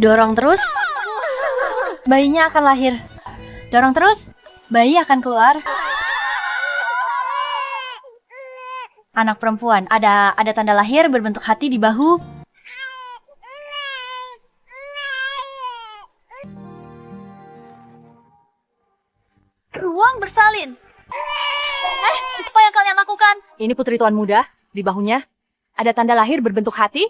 Dorong terus, bayinya akan lahir. Dorong terus, bayi akan keluar. Anak perempuan, ada tanda lahir berbentuk hati di bahu. Ruang bersalin. Apa yang kalian lakukan? Ini putri tuan muda, di bahunya ada tanda lahir berbentuk hati.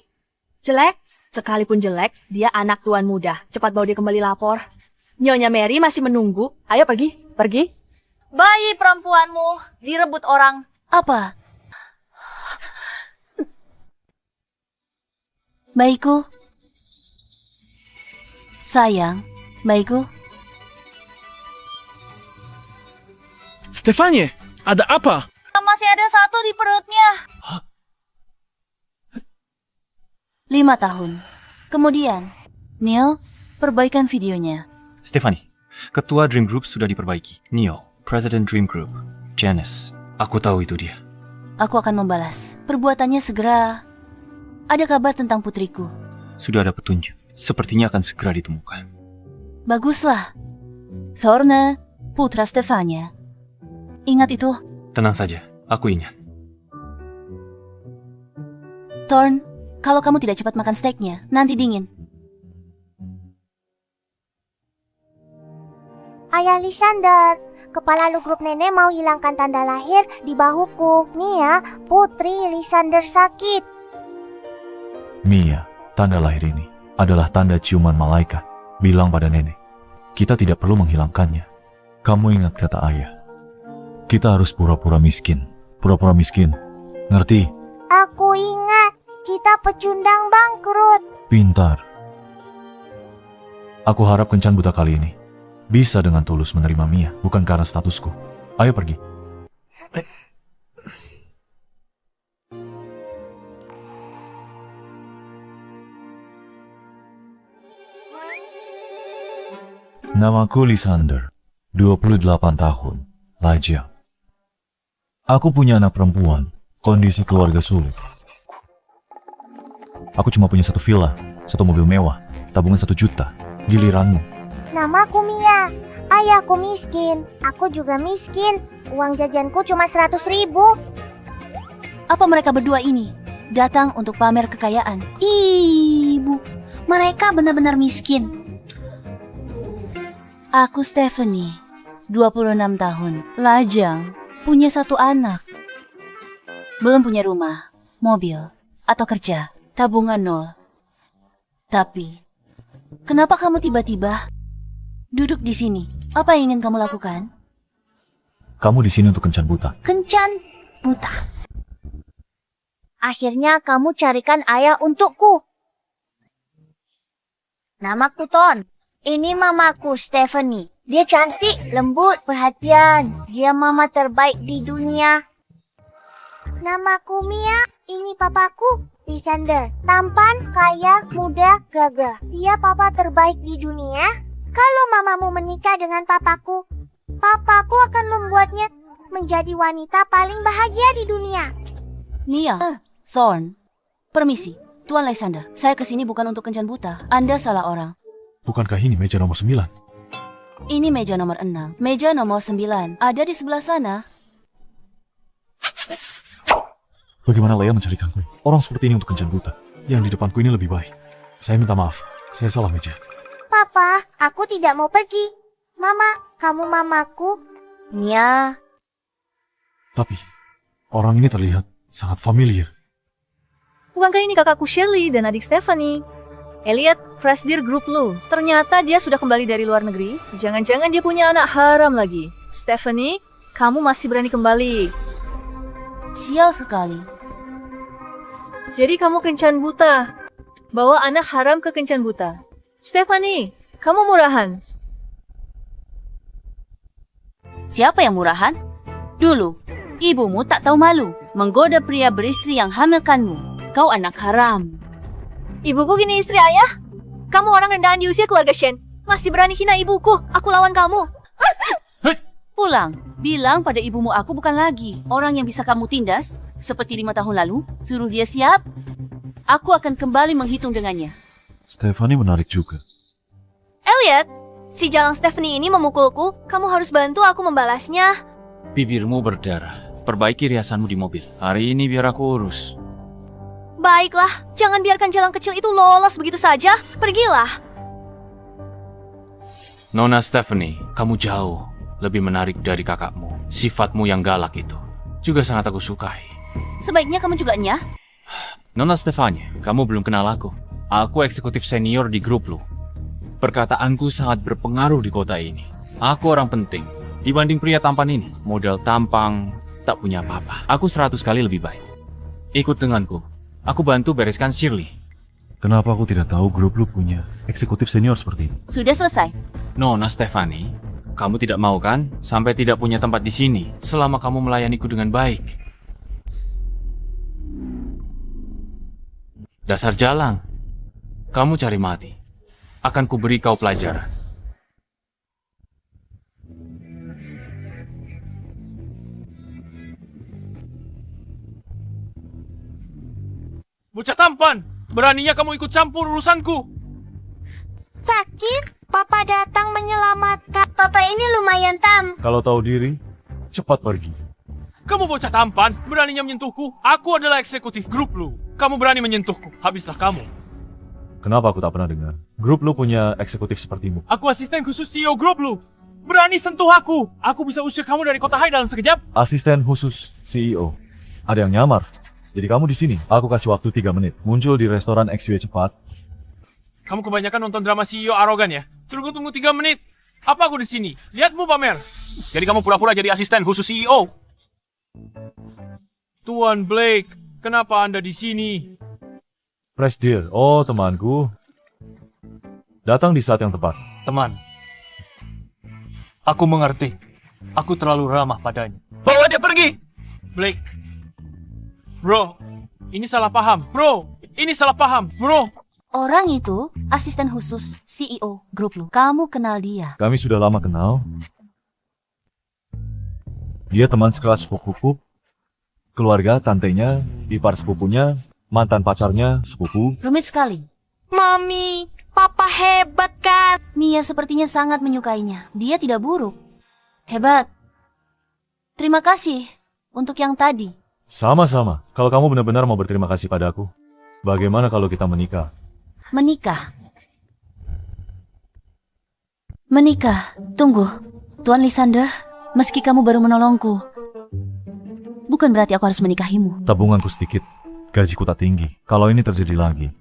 Jelek, sekalipun jelek, dia anak tuan muda. Cepat bawa dia kembali lapor. Nyonya Mary masih menunggu. Ayo pergi, pergi. Bayi perempuanmu direbut orang. Apa? Bayiku. Sayang, bayiku. Stefanie, ada apa? Masih ada satu di perutnya. 5 tahun. Kemudian, Neil, perbaikan videonya. Stefanie, ketua Dream Group sudah diperbaiki. Neil, President Dream Group. Janice, aku tahu itu dia. Aku akan membalas. Perbuatannya segera. Ada kabar tentang putriku. Sudah ada petunjuk. Sepertinya akan segera ditemukan. Baguslah. Thorne, putra Stefania. Ingat itu. Tenang saja, aku ingat. Thorne, kalau kamu tidak cepat makan steaknya, nanti dingin. Ayah Lysander, kepala lu grup nenek mau hilangkan tanda lahir di bahuku. Mia, putri Lysander sakit. Mia, tanda lahir ini adalah tanda ciuman malaikat. Bilang pada nenek, kita tidak perlu menghilangkannya. Kamu ingat kata ayah, kita harus pura-pura miskin. Pura-pura miskin, ngerti? Aku ingat, kita pecundang bangkrut. Pintar. Aku harap kencan buta kali ini bisa dengan tulus menerima Mia, bukan karena statusku. Ayo pergi. Namaku Lysander, 28 tahun, lajang. Aku punya anak perempuan, kondisi keluarga sulit. Aku cuma punya satu villa, satu mobil mewah, tabungan 1 juta. Giliranmu. Namaku Mia, ayahku miskin, aku juga miskin. Uang jajanku cuma 100.000. Apa mereka berdua ini datang untuk pamer kekayaan? Ibu, mereka benar-benar miskin. Aku Stephanie, 26 tahun, lajang, punya 1 anak. Belum punya rumah, mobil, atau kerja, tabungan 0. Tapi, kenapa kamu tiba-tiba duduk di sini? Apa yang ingin kamu lakukan? Kamu di sini untuk kencan buta. Kencan buta. Akhirnya kamu carikan ayah untukku. Namaku Ton. Ini mamaku Stephanie. Dia cantik, lembut, perhatian. Dia mama terbaik di dunia. Namaku Mia. Ini papaku Lysander. Tampan, kaya, muda, gagah. Dia papa terbaik di dunia. Kalau mamamu menikah dengan papaku, papaku akan membuatnya menjadi wanita paling bahagia di dunia. Mia, Thorne, permisi, Tuan Lysander. Saya kesini bukan untuk kencan buta. Anda salah orang. Bukankah ini meja nomor 9? Ini meja nomor 6. Meja nomor 9 ada di sebelah sana. Bagaimana Leia mencarikanku? Orang seperti ini untuk kencan buta. Yang di depanku ini lebih baik. Saya minta maaf. Saya salah meja. Papa, aku tidak mau pergi. Mama, kamu mamaku. Mia. Tapi, orang ini terlihat sangat familiar. Bukankah ini kakakku Shirley dan adik Stephanie? Elliot, Presidir Grup lu. Ternyata dia sudah kembali dari luar negeri. Jangan-jangan dia punya anak haram lagi. Stephanie, kamu masih berani kembali. Sial sekali. Jadi kamu kencan buta. Bawa anak haram ke kencan buta. Stephanie, kamu murahan. Siapa yang murahan? Dulu, ibumu tak tahu malu menggoda pria beristri yang hamilkanmu. Kau anak haram. Ibuku kini istri ayah. Kamu orang rendahan diusir keluarga Shen. Masih berani hina ibuku. Aku lawan kamu. Pulang, bilang pada ibumu aku bukan lagi orang yang bisa kamu tindas. Seperti 5 tahun lalu, suruh dia siap. Aku akan kembali menghitung dengannya. Stephanie menarik juga. Elliot, si jalang Stephanie ini memukulku. Kamu harus bantu aku membalasnya. Bibirmu berdarah. Perbaiki riasanmu di mobil. Hari ini biar aku urus. Baiklah, jangan biarkan jalang kecil itu lolos begitu saja. Pergilah. Nona Stephanie, kamu jauh lebih menarik dari kakakmu. Sifatmu yang galak itu juga sangat aku sukai. Sebaiknya kamu juga nyah. Nona Stephanie, kamu belum kenal aku. Aku eksekutif senior di grup lu. Perkataanku sangat berpengaruh di kota ini. Aku orang penting. Dibanding pria tampan ini, model tampang, tak punya apa-apa. Aku 100 kali lebih baik. Ikut denganku. Aku bantu bereskan Shirley. Kenapa aku tidak tahu grup lu punya eksekutif senior seperti ini? Sudah selesai. Nona Stephanie, kamu tidak mau kan sampai tidak punya tempat di sini selama kamu melayaniku dengan baik? Dasar jalang. Kamu cari mati. Akan kuberi kau pelajaran. Bocah tampan! Beraninya kamu ikut campur urusanku! Sakit? Papa datang menyelamatkan. Papa ini lumayan Kalau tahu diri, cepat pergi. Kamu bocah tampan, beraninya menyentuhku. Aku adalah eksekutif grup lu. Kamu berani menyentuhku, habislah kamu. Kenapa aku tak pernah dengar? Grup lu punya eksekutif sepertimu. Aku asisten khusus CEO grup lu. Berani sentuh aku. Aku bisa usir kamu dari kota Hai dalam sekejap. Asisten khusus CEO. Ada yang nyamar. Jadi kamu di sini. Aku kasih waktu 3 menit. Muncul di restoran XW cepat. Kamu kebanyakan nonton drama CEO arogan ya? Suruh tunggu 3 menit. Apa aku di sini? Lihatmu pamer. Jadi kamu pura-pura jadi asisten khusus CEO. Tuan Blake, kenapa Anda di sini? Presdir. Oh, temanku. Datang di saat yang tepat. Teman, aku mengerti. Aku terlalu ramah padanya. Bawa dia pergi! Blake. Bro, ini salah paham. Bro, ini salah paham. Bro. Orang itu asisten khusus CEO grup lu. Kamu kenal dia. Kami sudah lama kenal. Dia teman sekelas sepupuku, keluarga, tantenya, ipar sepupunya, mantan pacarnya, sepupu. Rumit sekali. Mami, Papa hebat kan? Mia sepertinya sangat menyukainya. Dia tidak buruk. Hebat. Terima kasih untuk yang tadi. Sama-sama. Kalau kamu benar-benar mau berterima kasih padaku, bagaimana kalau kita menikah? Menikah. Menikah. Tunggu. Tuan Lysander, meski kamu baru menolongku, bukan berarti aku harus menikahimu. Tabunganku sedikit, gajiku tak tinggi. Kalau ini terjadi lagi,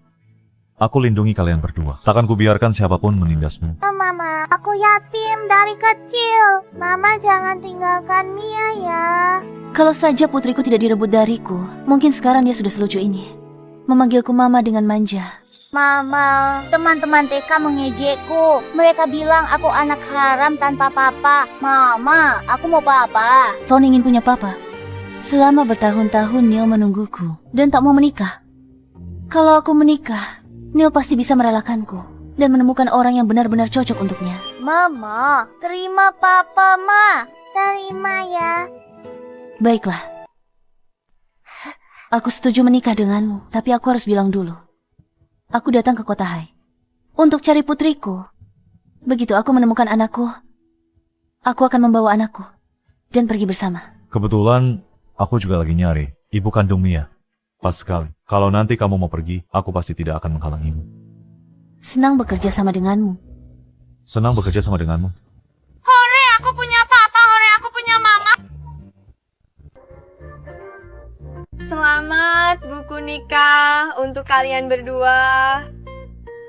aku lindungi kalian berdua. Takkan kubiarkan siapapun menindasmu. Mama, aku yatim dari kecil. Mama jangan tinggalkan Mia ya. Kalau saja putriku tidak direbut dariku, mungkin sekarang dia sudah selucu ini. Memanggilku mama dengan manja. Mama, teman-teman TK mengejekku. Mereka bilang aku anak haram tanpa papa. Mama, aku mau papa. Thorn ingin punya papa. Selama bertahun-tahun Neil menungguku dan tak mau menikah. Kalau aku menikah, Neil pasti bisa merelakanku dan menemukan orang yang benar-benar cocok untuknya. Mama, terima papa, Ma. Terima ya. Baiklah. Aku setuju menikah denganmu, tapi aku harus bilang dulu. Aku datang ke kota Hai untuk cari putriku. Begitu aku menemukan anakku, aku akan membawa anakku dan pergi bersama. Kebetulan, aku juga lagi nyari ibu kandung Mia. Pas sekali. Kalau nanti kamu mau pergi, aku pasti tidak akan menghalangimu. Senang bekerja sama denganmu. Senang bekerja sama denganmu. Hore, aku punya papa. Hore, aku punya mama. Selamat buku nikah untuk kalian berdua.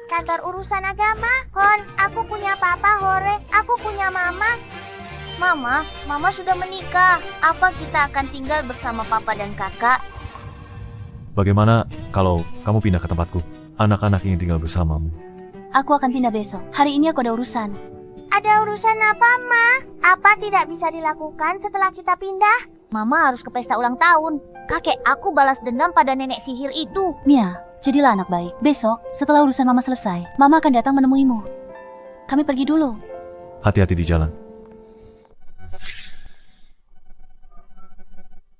Kantor urusan agama. Hon, aku punya papa. Hore, aku punya mama. Mama sudah menikah. Apa kita akan tinggal bersama papa dan kakak? Bagaimana kalau kamu pindah ke tempatku? Anak-anak ingin tinggal bersamamu. Aku akan pindah besok. Hari ini aku ada urusan. Ada urusan apa, Ma? Apa tidak bisa dilakukan setelah kita pindah? Mama harus ke pesta ulang tahun. Kakek aku balas dendam pada nenek sihir itu. Mia, jadilah anak baik. Besok, setelah urusan Mama selesai, Mama akan datang menemuimu. Kami pergi dulu. Hati-hati di jalan.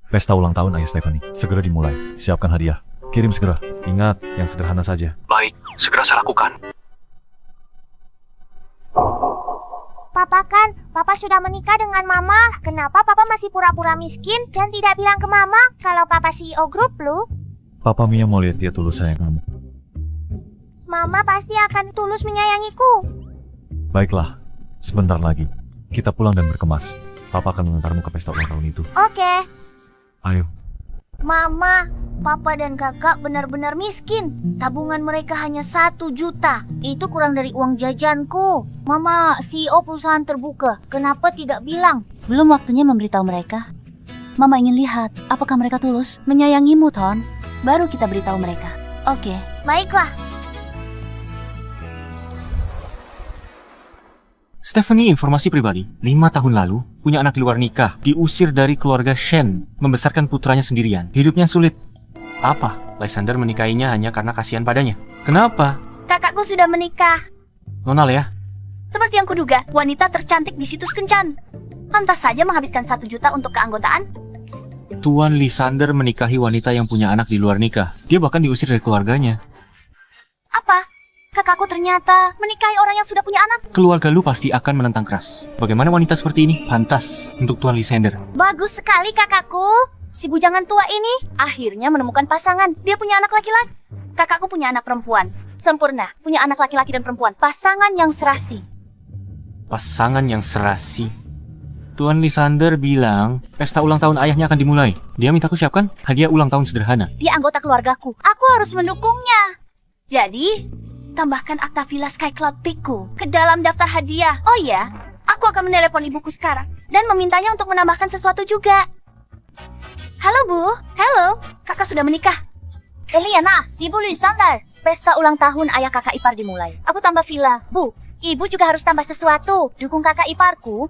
Pesta ulang tahun Ayah Stephanie segera dimulai. Siapkan hadiah. Kirim segera. Ingat, yang sederhana saja. Baik, segera saya lakukan. Papa sudah menikah dengan Mama. Kenapa Papa masih pura-pura miskin dan tidak bilang ke Mama kalau Papa CEO grup lu? Papa Mia mau lihat dia tulus sayang kamu. Mama pasti akan tulus menyayangiku. Baiklah, sebentar lagi. Kita pulang dan berkemas. Papa akan mengantarmu ke pesta ulang tahun itu. Oke. Ayo. Mama, Papa dan Kakak benar-benar miskin. Tabungan mereka hanya 1 juta. Itu kurang dari uang jajanku. Mama, CEO perusahaan terbuka. Kenapa tidak bilang? Belum waktunya memberitahu mereka. Mama ingin lihat apakah mereka tulus menyayangimu, Ton. Baru kita beritahu mereka. Oke. Baiklah. Stephanie, informasi pribadi, 5 tahun lalu, punya anak di luar nikah, diusir dari keluarga Shen, membesarkan putranya sendirian. Hidupnya sulit. Apa? Lysander menikahinya hanya karena kasihan padanya. Kenapa? Kakakku sudah menikah. Nona Lea, Seperti yang kuduga, wanita tercantik di situs kencan. Pantas saja menghabiskan 1 juta untuk keanggotaan. Tuan Lysander menikahi wanita yang punya anak di luar nikah. Dia bahkan diusir dari keluarganya. Apa? Kakakku ternyata menikahi orang yang sudah punya anak. Keluarga lu pasti akan menentang keras. Bagaimana wanita seperti ini? Pantas untuk Tuan Lysander. Bagus sekali kakakku. Si bujangan tua ini Akhirnya menemukan pasangan. Dia punya anak laki-laki. Kakakku punya anak perempuan. Sempurna. Punya anak laki-laki dan perempuan. Pasangan yang serasi. Pasangan yang serasi. Tuan Lysander bilang pesta ulang tahun ayahnya akan dimulai. Dia minta aku siapkan hadiah ulang tahun sederhana. Dia anggota keluargaku. Aku harus mendukungnya. Jadi, tambahkan akta Villa Sky Cloud Peakku ke dalam daftar hadiah. Oh iya, aku akan menelepon ibuku sekarang dan memintanya untuk menambahkan sesuatu juga. Halo Bu, halo, kakak sudah menikah. Eliana, Ibu Lysander. Pesta ulang tahun ayah kakak ipar dimulai. Aku tambah villa. Bu, Ibu juga harus tambah sesuatu. Dukung kakak iparku.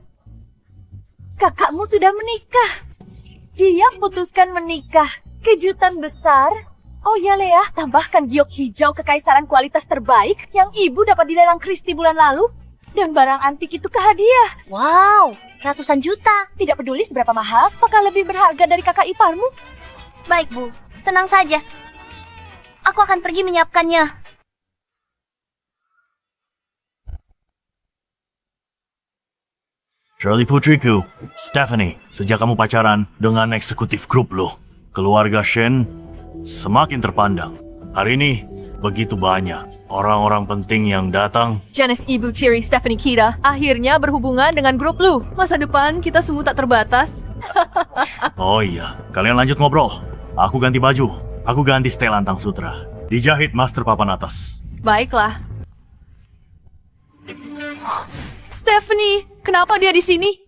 Kakakmu sudah menikah. Dia putuskan menikah. Kejutan besar. Oh ya Lea, tambahkan giok hijau kekaisaran kualitas terbaik yang ibu dapat di lelang Christie bulan lalu. Dan barang antik itu ke hadiah. Wow, ratusan juta. Tidak peduli seberapa mahal, apakah lebih berharga dari kakak iparmu? Baik Bu, tenang saja. Aku akan pergi menyiapkannya. Shirley putriku, Stephanie, sejak kamu pacaran dengan eksekutif grup lo, keluarga Shen semakin terpandang. Hari ini, begitu banyak orang-orang penting yang datang. Janice, Ibu, Cherry, Stephanie, Kira akhirnya berhubungan dengan grup lu. Masa depan kita semua tak terbatas. Oh iya, kalian lanjut ngobrol. Aku ganti baju. Aku ganti setelan Tang Sutra. Dijahit Master Papan Atas. Baiklah. Stephanie, kenapa dia di sini?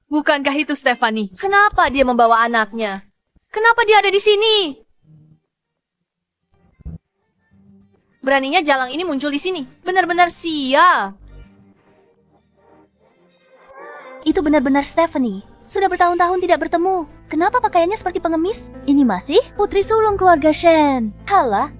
Bukankah itu Stephanie? Kenapa dia membawa anaknya? Kenapa dia ada di sini? Beraninya jalang ini muncul di sini. Benar-benar sial. Itu benar-benar Stephanie. Sudah bertahun-tahun tidak bertemu. Kenapa pakaiannya seperti pengemis? Ini masih putri sulung keluarga Shen. Halah,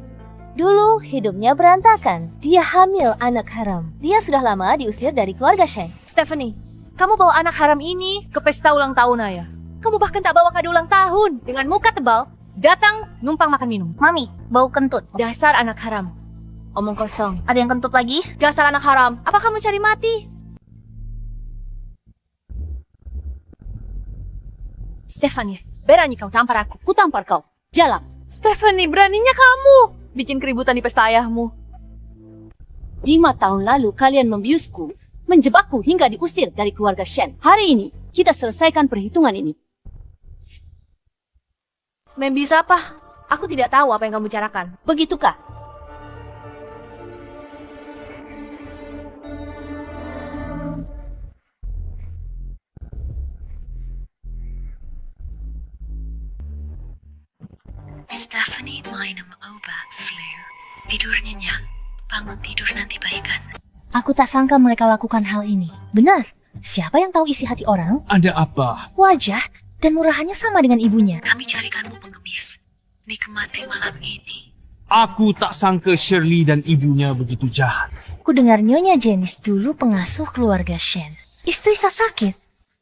dulu hidupnya berantakan. Dia hamil anak haram. Dia sudah lama diusir dari keluarga Shen. Stephanie, kamu bawa anak haram ini ke pesta ulang tahun ayah. Kamu bahkan tak bawa kado ulang tahun. Dengan muka tebal, datang numpang makan minum. Mami, bau kentut. Dasar anak haram. Omong kosong. Ada yang kentut lagi? Dasar anak haram. Apa kamu cari mati? Stephanie, berani kau tampar aku. Ku tampar kau. Jalan. Stephanie, beraninya kamu bikin keributan di pesta ayahmu. 5 tahun lalu kalian membiusku, menjebakku hingga diusir dari keluarga Shen. Hari ini, kita selesaikan perhitungan ini. Membius apa? Aku tidak tahu apa yang kamu bicarakan. Begitukah? Stephanie minum obat flu. Tidur nyenyak. Bangun tidur nanti baikan. Aku tak sangka mereka lakukan hal ini. Benar, siapa yang tahu isi hati orang? Ada apa? Wajah dan murahannya sama dengan ibunya. Kami carikanmu pengemis. Nikmati malam ini. Aku tak sangka Shirley dan ibunya begitu jahat. Ku dengar Nyonya Janice dulu pengasuh keluarga Shen. Istri sakit.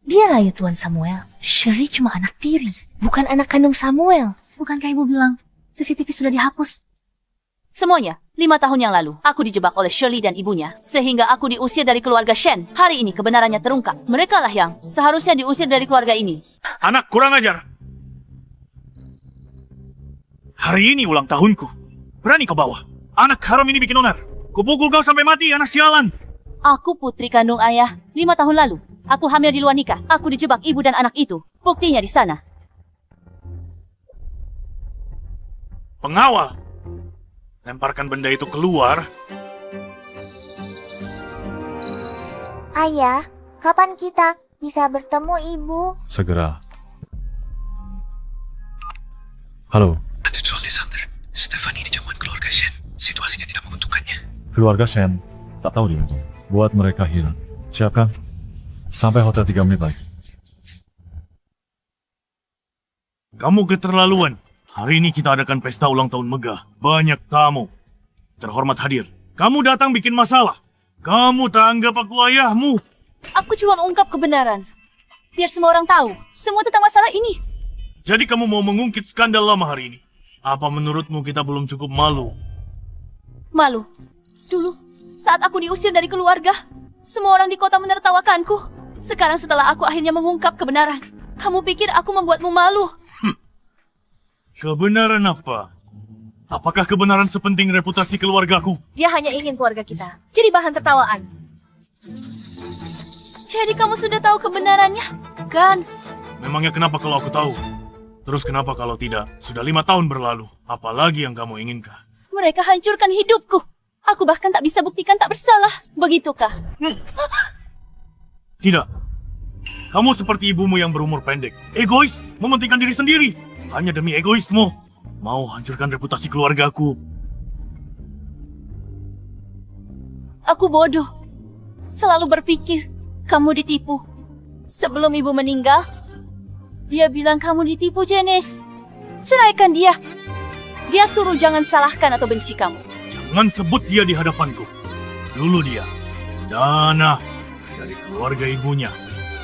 Dia layu Tuan Samuel. Shirley cuma anak tiri, bukan anak kandung Samuel. Bukankah ibu bilang CCTV sudah dihapus. Semuanya, 5 tahun yang lalu, aku dijebak oleh Shirley dan ibunya, sehingga aku diusir dari keluarga Shen. Hari ini kebenarannya terungkap. Mereka lah yang seharusnya diusir dari keluarga ini. Anak kurang ajar. Hari ini ulang tahunku. Berani kau bawa? Anak haram ini bikin onar. Kupukul kau sampai mati, anak sialan. Aku putri kandung ayah. 5 tahun lalu, aku hamil di luar nikah. Aku dijebak ibu dan anak itu. Buktinya di sana. Pengawal. Lemparkan benda itu keluar. Ayah, kapan kita bisa bertemu ibu? Segera. Halo, Stephanie dijauhan keluarga Shen. Situasinya tidak menguntungkannya. keluarga Shen. Tak tahu di mana. Buat mereka hilang. Siapkan. Sampai hotel 3 menit lagi. Kamu keterlaluan. Hari ini kita adakan pesta ulang tahun megah. Banyak tamu. Terhormat hadir. Kamu datang bikin masalah. Kamu tak anggap aku ayahmu. Aku cuma mengungkap kebenaran. Biar semua orang tahu semua tentang masalah ini. Jadi kamu mau mengungkit skandal lama hari ini? Apa menurutmu kita belum cukup malu? Malu. Dulu, saat aku diusir dari keluarga, semua orang di kota menertawakanku. Sekarang setelah aku akhirnya mengungkap kebenaran, kamu pikir aku membuatmu malu? Kebenaran apa? Apakah kebenaran sepenting reputasi keluargaku? Dia hanya ingin keluarga kita jadi bahan tertawaan. Jadi kamu sudah tahu kebenarannya, kan? Memangnya kenapa kalau aku tahu? Terus kenapa kalau tidak? Sudah 5 tahun berlalu. Apalagi yang kamu inginkan? Mereka hancurkan hidupku. Aku bahkan tak bisa buktikan tak bersalah. Begitukah? Tidak. Kamu seperti ibumu yang berumur pendek. Egois, mementingkan diri sendiri. Hanya demi egoismu. Mau hancurkan reputasi keluargaku. Aku bodoh. Selalu berpikir kamu ditipu. Sebelum ibu meninggal, dia bilang kamu ditipu, Janice. Ceraikan dia. Dia suruh jangan salahkan atau benci kamu. Jangan sebut dia di hadapanku. Dulu dia Dana dari keluarga ibunya.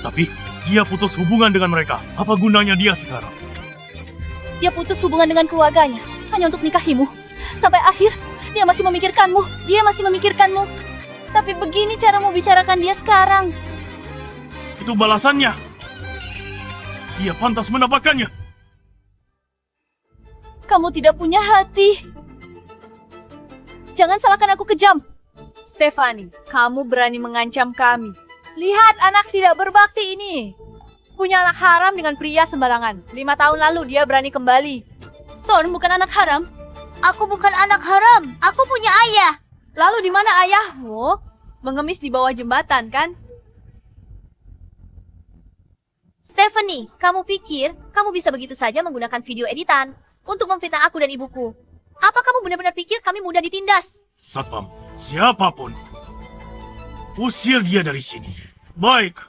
Tapi dia putus hubungan dengan mereka. Apa gunanya dia sekarang? Dia putus hubungan dengan keluarganya hanya untuk nikahimu. Sampai akhir, dia masih memikirkanmu. Dia masih memikirkanmu. Tapi begini caramu bicarakan dia sekarang. Itu balasannya. Dia pantas mendapatkannya. Kamu tidak punya hati. Jangan salahkan aku kejam. Stephanie, kamu berani mengancam kami. Lihat anak tidak berbakti ini. Punya anak haram dengan pria sembarangan. 5 tahun lalu dia berani kembali. Thorn bukan anak haram. Aku bukan anak haram. Aku punya ayah. Lalu di mana ayahmu? Mengemis di bawah jembatan, kan? Stephanie, kamu pikir kamu bisa begitu saja menggunakan video editan untuk memfitnah aku dan ibuku? Apa kamu benar-benar pikir kami mudah ditindas? Satpam, siapapun. Usir dia dari sini. Baik.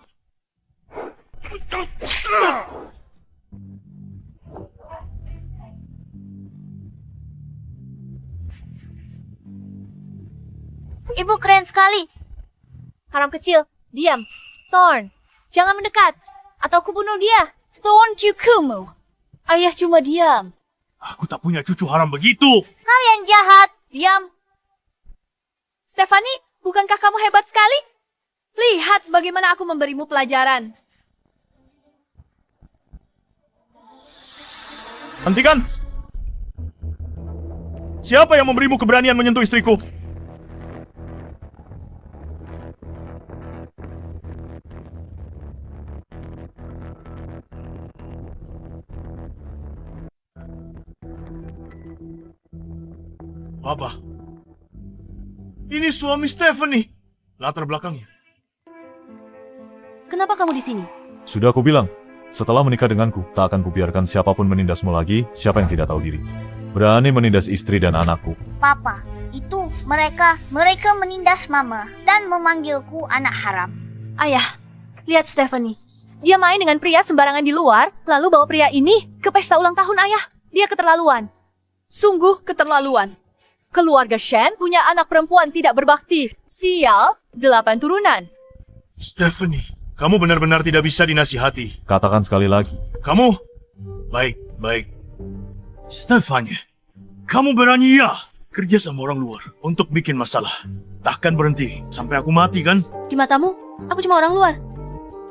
Ibu keren sekali. Haram kecil, diam. Thorn, jangan mendekat. Atau aku bunuh dia. Thorn cukumu. Ayah cuma diam. Aku tak punya cucu haram begitu. Kalian jahat. Diam. Stephanie, bukankah kamu hebat sekali? Lihat bagaimana aku memberimu pelajaran. Hentikan! Siapa yang memberimu keberanian menyentuh istriku? Apa? Ini suami Stephanie. Latar belakangnya. Kenapa kamu di sini? Sudah aku bilang, setelah menikah denganku, tak akan kubiarkan siapapun menindasmu lagi, siapa yang tidak tahu diri. Berani menindas istri dan anakku. Papa, itu mereka menindas mama dan memanggilku anak haram. Ayah, lihat Stephanie. Dia main dengan pria sembarangan di luar, lalu bawa pria ini ke pesta ulang tahun ayah. Dia keterlaluan. Sungguh keterlaluan. Keluarga Shen punya anak perempuan tidak berbakti. Sial, 8 turunan. Stephanie, kamu benar-benar tidak bisa dinasihati. Katakan sekali lagi. Kamu? Baik. Stephanie, Kamu berani ya kerja sama orang luar untuk bikin masalah. Takkan berhenti sampai aku mati kan? Di matamu, aku cuma orang luar.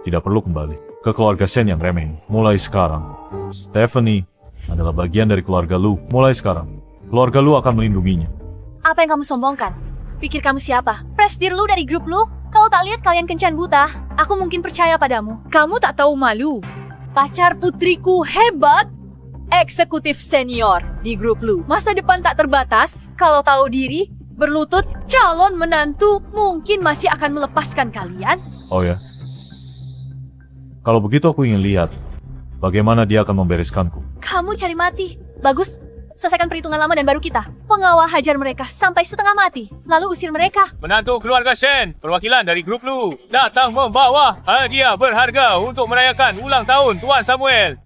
Tidak perlu kembali ke keluarga Shen yang remeh ini. Mulai sekarang, Stephanie adalah bagian dari keluarga Lu. Mulai sekarang, keluarga Lu akan melindunginya. Apa yang kamu sombongkan? Pikir kamu siapa? Presidir lu dari grup lu? Kau tak lihat kalian kencan buta? Aku mungkin percaya padamu. Kamu tak tahu malu. Pacar putriku hebat. Eksekutif senior di grup lu. Masa depan tak terbatas. Kalau tahu diri, berlutut, calon menantu mungkin masih akan melepaskan kalian. Oh ya? Kalau begitu aku ingin lihat bagaimana dia akan membereskanku. Kamu cari mati. Bagus. Selesaikan perhitungan lama dan baru kita. Pengawal hajar mereka sampai setengah mati. Lalu usir mereka. Menantu keluarga Shen, perwakilan dari grup Lu, datang membawa hadiah berharga untuk merayakan ulang tahun Tuan Samuel.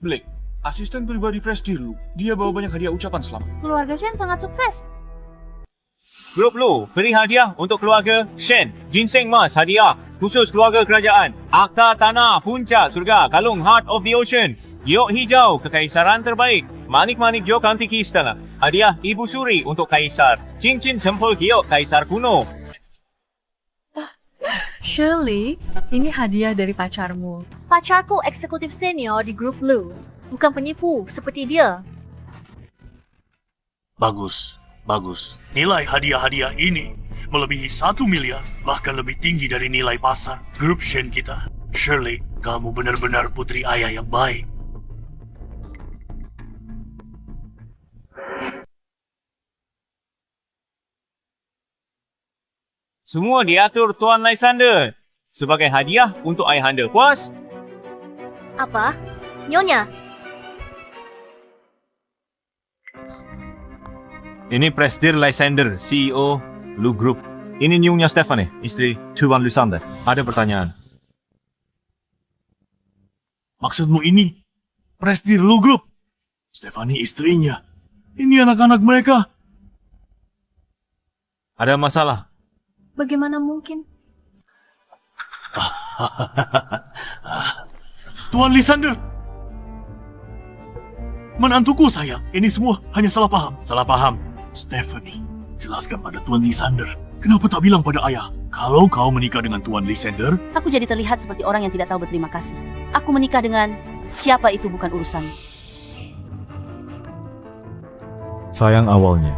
Blake, asisten pribadi Presidir Lu. Dia bawa banyak hadiah ucapan selamat. Keluarga Shen sangat sukses. Grup Lu beri hadiah untuk keluarga Shen. Ginseng Mas hadiah khusus keluarga kerajaan. Akta tanah puncak surga kalung Heart of the Ocean. Giok hijau kekaisaran terbaik. Manik-manik giok antiki istana. Hadiah Ibu Suri untuk kaisar. Cincin tempel giok kaisar kuno. Shirley, ini hadiah dari pacarmu. Pacarku eksekutif senior di grup lu. Bukan penipu seperti dia. Bagus, bagus. Nilai hadiah-hadiah ini melebihi 1 miliar, bahkan lebih tinggi dari nilai pasar grup Shen kita. Shirley, kamu benar-benar putri ayah yang baik. Semua diatur Tuan Lysander. Sebagai hadiah untuk ayahanda. Puas? Apa? Nyonya, Ini Presidir Lysander, CEO Lu Group. Ini Nyonya Stephanie, istri Tuan Lysander. Ada pertanyaan. Maksudmu ini? Presidir Lu Group? Stephanie istrinya. Ini anak-anak mereka. Ada masalah? Bagaimana mungkin? Tuan Lysander. Menantuku sayang, ini semua hanya salah paham. Salah paham. Stephanie, jelaskan pada Tuan Lysander. Kenapa tak bilang pada ayah? Kalau kau menikah dengan Tuan Lysander, Aku jadi terlihat seperti orang yang tidak tahu berterima kasih. Aku menikah dengan siapa itu bukan urusan. Sayang, awalnya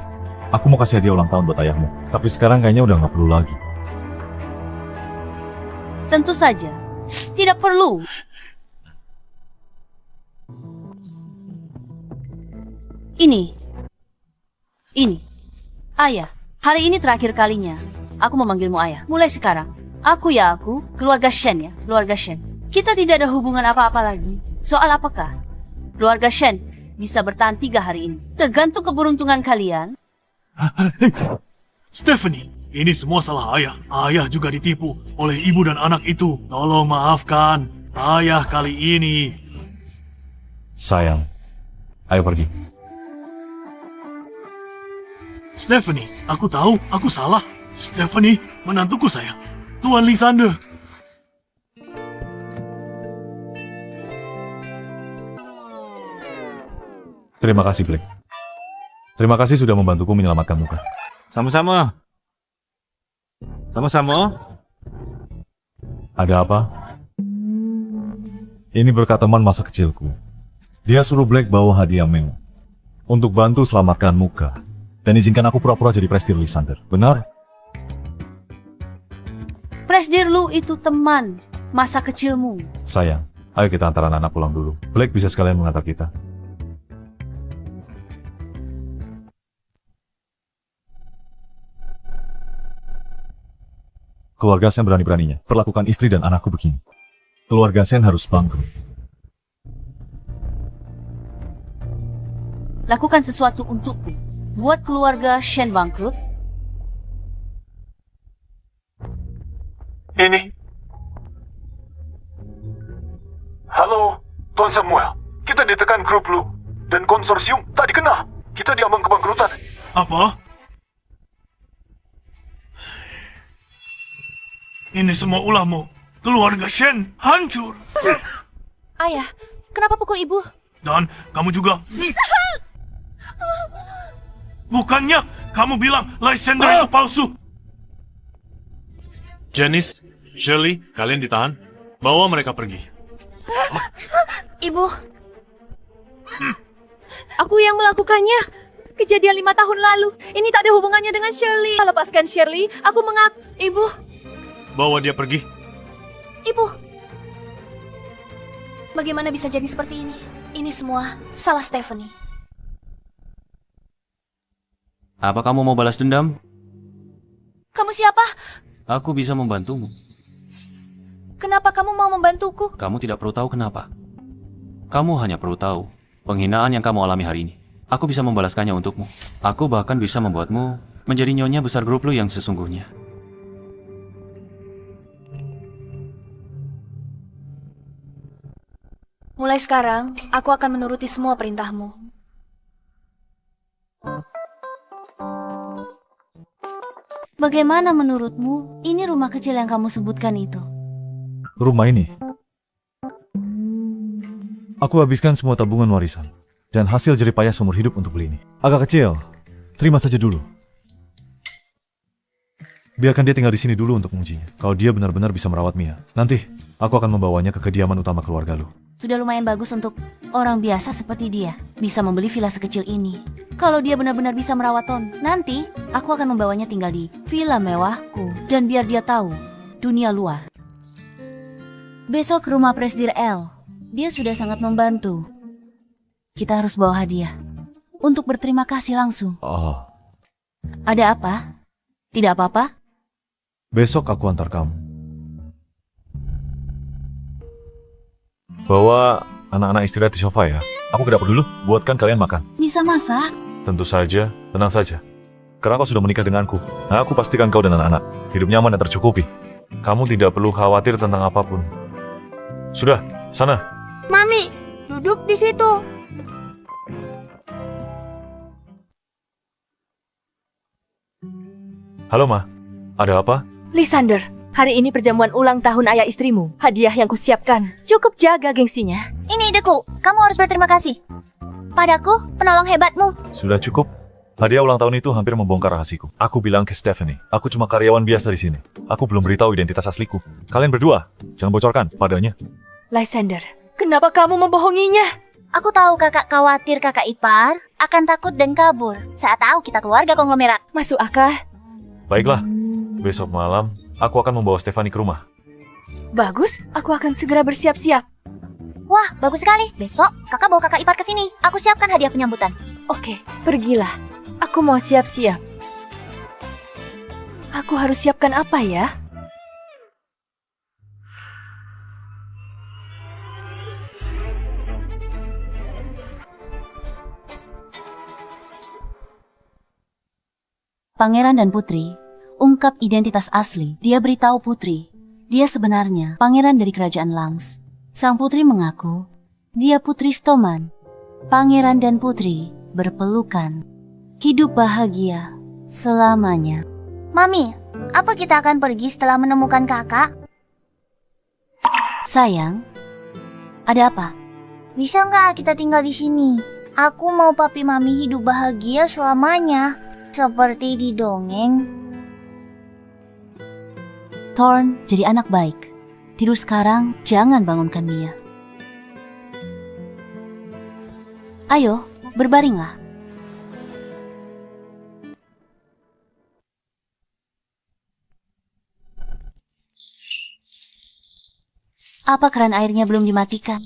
aku mau kasih hadiah ulang tahun buat ayahmu. Tapi sekarang kayaknya udah nggak perlu lagi. Tentu saja, tidak perlu. Ini, ayah. Hari ini terakhir kalinya aku memanggilmu ayah. Mulai sekarang, aku, keluarga Shen ya, keluarga Shen. Kita tidak ada hubungan apa-apa lagi. Soal apakah keluarga Shen bisa bertahan 3 hari ini? Tergantung keberuntungan kalian. Stephanie, ini semua salah ayah. Ayah juga ditipu oleh ibu dan anak itu. Tolong maafkan ayah kali ini. Sayang, ayo pergi. Stephanie, aku tahu aku salah. Stephanie, menantuku sayang. Tuan Lysander. Terima kasih, Blake. Terima kasih sudah membantuku menyelamatkan muka. Sama-sama. Sama-sama. Ada apa? Ini berkat teman masa kecilku. Dia suruh Blake bawa hadiah mewah untuk bantu selamatkan muka. Dan izinkan aku pura-pura jadi Presidir Lysander. Benar? Presidir Lu itu teman masa kecilmu. Sayang, ayo kita antar anak pulang dulu. Blake bisa sekalian mengantar kita. Keluarga Sen berani-beraninya perlakukan istri dan anakku begini. Keluarga Sen harus bangkrut. Lakukan sesuatu untukku. Buat keluarga Shen bangkrut. Ini. Halo, Tuan Samuel. Kita ditekan grup Lu. Dan konsorsium tak dikenal. Kita diambang kebangkrutan. Apa? Ini semua ulahmu. Keluarga Shen hancur. Ayah, kenapa pukul ibu? Dan kamu juga. Bukannya kamu bilang Lysander itu palsu. Janice, Shirley, kalian ditahan. Bawa mereka pergi. Ibu. Aku yang melakukannya. Kejadian 5 tahun lalu. Ini tak ada hubungannya dengan Shirley. Lepaskan Shirley. Aku Ibu. Bawa dia pergi. Ibu. Bagaimana bisa jadi seperti ini? Ini semua salah Stephanie. Apa kamu mau balas dendam? Kamu siapa? Aku bisa membantumu. Kenapa kamu mau membantuku? Kamu tidak perlu tahu kenapa. Kamu hanya perlu tahu penghinaan yang kamu alami hari ini. Aku bisa membalaskannya untukmu. Aku bahkan bisa membuatmu menjadi nyonya besar grup lu yang sesungguhnya. Mulai sekarang, aku akan menuruti semua perintahmu. Bagaimana menurutmu? Ini rumah kecil yang kamu sebutkan itu. Rumah ini, aku habiskan semua tabungan warisan dan hasil jerih payah seumur hidup untuk beli ini. Agak kecil, terima saja dulu. Biarkan dia tinggal di sini dulu untuk mengujinya. Kalau dia benar-benar bisa merawat Mia, nanti aku akan membawanya ke kediaman utama keluarga lu. Sudah lumayan bagus untuk orang biasa seperti dia. Bisa membeli villa sekecil ini. Kalau dia benar-benar bisa merawat Ton, nanti aku akan membawanya tinggal di villa mewahku. Dan biar dia tahu dunia luar. Besok ke rumah Presdir L. Dia sudah sangat membantu. Kita harus bawa hadiah. Untuk berterima kasih langsung. Oh, Ada apa? Tidak apa-apa? besok aku antar kamu. Bawa anak-anak istirahat di sofa ya. Aku ke dapur dulu, buatkan kalian makan. Bisa masak? Tentu saja, tenang saja. Karena kau sudah menikah denganku, nah aku pastikan kau dan anak-anak hidup nyaman dan tercukupi. Kamu tidak perlu khawatir tentang apapun. Sudah, sana. Mami, duduk di situ. Halo Ma, ada apa? Lysander, hari ini perjamuan ulang tahun ayah istrimu. Hadiah yang kusiapkan. Cukup jaga gengsinya. Ini ideku. Kamu harus berterima kasih. Padaku, penolong hebatmu. Sudah cukup. Hadiah ulang tahun itu hampir membongkar rahasiku. Aku bilang ke Stephanie, aku cuma karyawan biasa di sini. Aku belum beritahu identitas asliku. Kalian berdua, jangan bocorkan padanya. Lysander, kenapa kamu membohonginya? Aku tahu kakak khawatir kakak ipar akan takut dan kabur saat tahu kita keluarga konglomerat. Masuk akal. Baiklah, besok malam aku akan membawa Stephanie ke rumah. Bagus, aku akan segera bersiap-siap. Wah, bagus sekali. Besok kakak bawa kakak ipar ke sini. Aku siapkan hadiah penyambutan. Oke, pergilah. Aku mau siap-siap. Aku harus siapkan apa ya? Pangeran dan Putri ungkap identitas asli. Dia beritahu Putri, dia sebenarnya pangeran dari kerajaan Langs. Sang putri mengaku, dia Putri Stoman. Pangeran dan Putri berpelukan. Hidup bahagia selamanya. Mami, apa kita akan pergi setelah menemukan kakak? Sayang, ada apa? Bisa nggak kita tinggal di sini? Aku mau papi mami hidup bahagia selamanya. Seperti di dongeng. Thorn jadi anak baik. Tidur sekarang, jangan bangunkan Mia. Ayo, berbaringlah. Apa keran airnya belum dimatikan?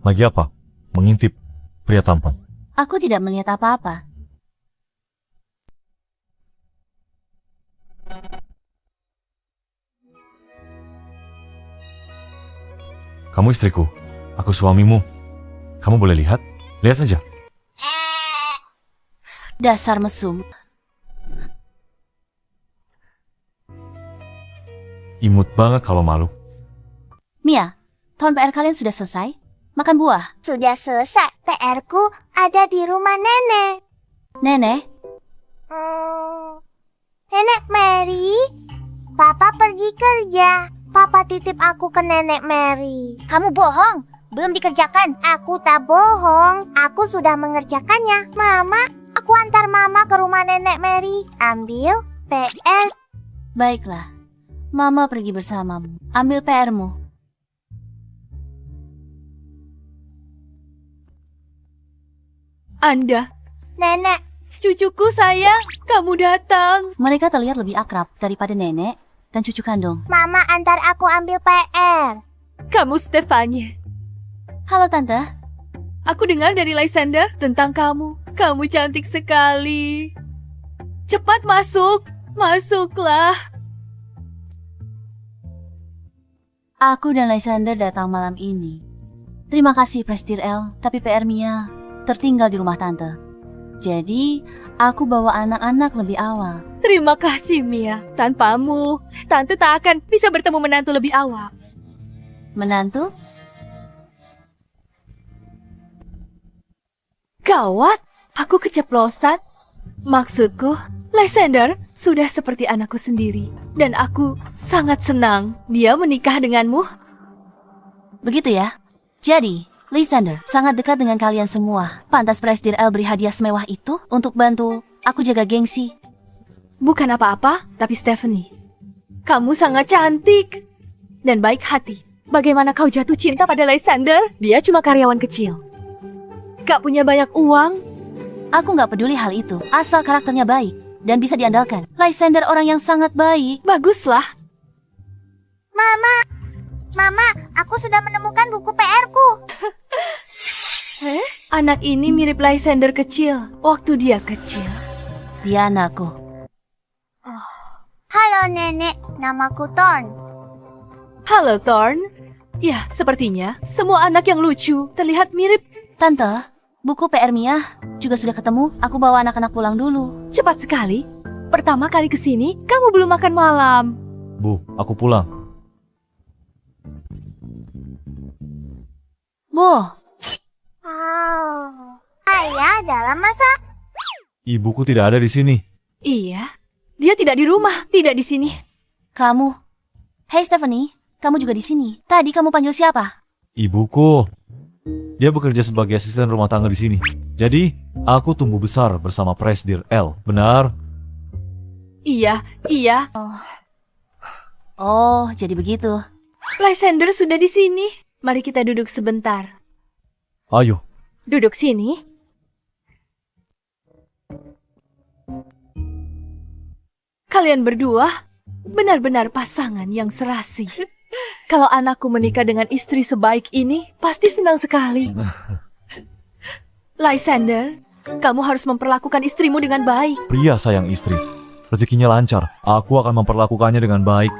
Lagi apa? Mengintip pria tampan. Aku tidak melihat apa-apa. Kamu istriku, aku suamimu. Kamu boleh lihat? Lihat saja. Dasar mesum. Imut banget kalau malu. Mia, tahun PR kalian sudah selesai? Makan buah. Sudah selesai. PR-ku ada di rumah nenek. Nenek, Nenek Mary, Papa pergi kerja. Papa titip aku ke Nenek Mary. Kamu bohong, belum dikerjakan. Aku tak bohong, aku sudah mengerjakannya. Mama, aku antar Mama ke rumah Nenek Mary. Ambil PR. baiklah. Mama pergi bersamamu. Ambil PR-mu. Anda, Nenek, cucuku sayang, kamu datang. Mereka terlihat lebih akrab daripada nenek dan cucu kandung. Mama antar aku ambil PR. Kamu Stefani. Halo Tante. Aku dengar dari Lysander tentang kamu. Kamu cantik sekali. Cepat masuk, masuklah. Aku dan Lysander datang malam ini. Terima kasih Prestir L, tapi PR Mia tertinggal di rumah Tante. Jadi, aku bawa anak-anak lebih awal. Terima kasih Mia. Tanpamu, Tante tak akan bisa bertemu menantu lebih awal. Menantu? Gawat, aku keceplosan. Maksudku, Lysander sudah seperti anakku sendiri. Dan aku sangat senang dia menikah denganmu. Begitu ya? Jadi, Lysander sangat dekat dengan kalian semua. Pantas Prestir L beri hadiah semewah itu untuk bantu aku jaga gengsi. Bukan apa-apa, tapi Stephanie, kamu sangat cantik dan baik hati. Bagaimana kau jatuh cinta pada Lysander? Dia cuma karyawan kecil. Gak punya banyak uang. Aku nggak peduli hal itu, asal karakternya baik dan bisa diandalkan. Lysander orang yang sangat baik. Baguslah. Mama, aku sudah menemukan buku PR-ku. Anak ini mirip Lysander kecil, waktu dia kecil. Dia anakku. Halo Nenek, namaku Thorn. Halo Thorn. Ya, sepertinya semua anak yang lucu terlihat mirip. Tante, buku PR Mia juga sudah ketemu. Aku bawa anak-anak pulang dulu. Cepat sekali. Pertama kali kesini, kamu belum makan malam. Bu, aku pulang. Bu, Ayah dalam masa. Ibuku tidak ada di sini. Iya, dia tidak di rumah, tidak di sini. kamu. Hey Stephanie, kamu juga di sini. Tadi kamu panggil siapa? Ibuku. Dia bekerja sebagai asisten rumah tangga di sini. Jadi, aku tumbuh besar bersama Presdir L. Benar? Iya. Oh, jadi begitu. Lysander sudah di sini. Mari kita duduk sebentar. Ayo. Duduk sini. Kalian berdua benar-benar pasangan yang serasi. Kalau anakku menikah dengan istri sebaik ini, pasti senang sekali. Lysander, kamu harus memperlakukan istrimu dengan baik. Pria sayang istri. Rezekinya lancar. Aku akan memperlakukannya dengan baik.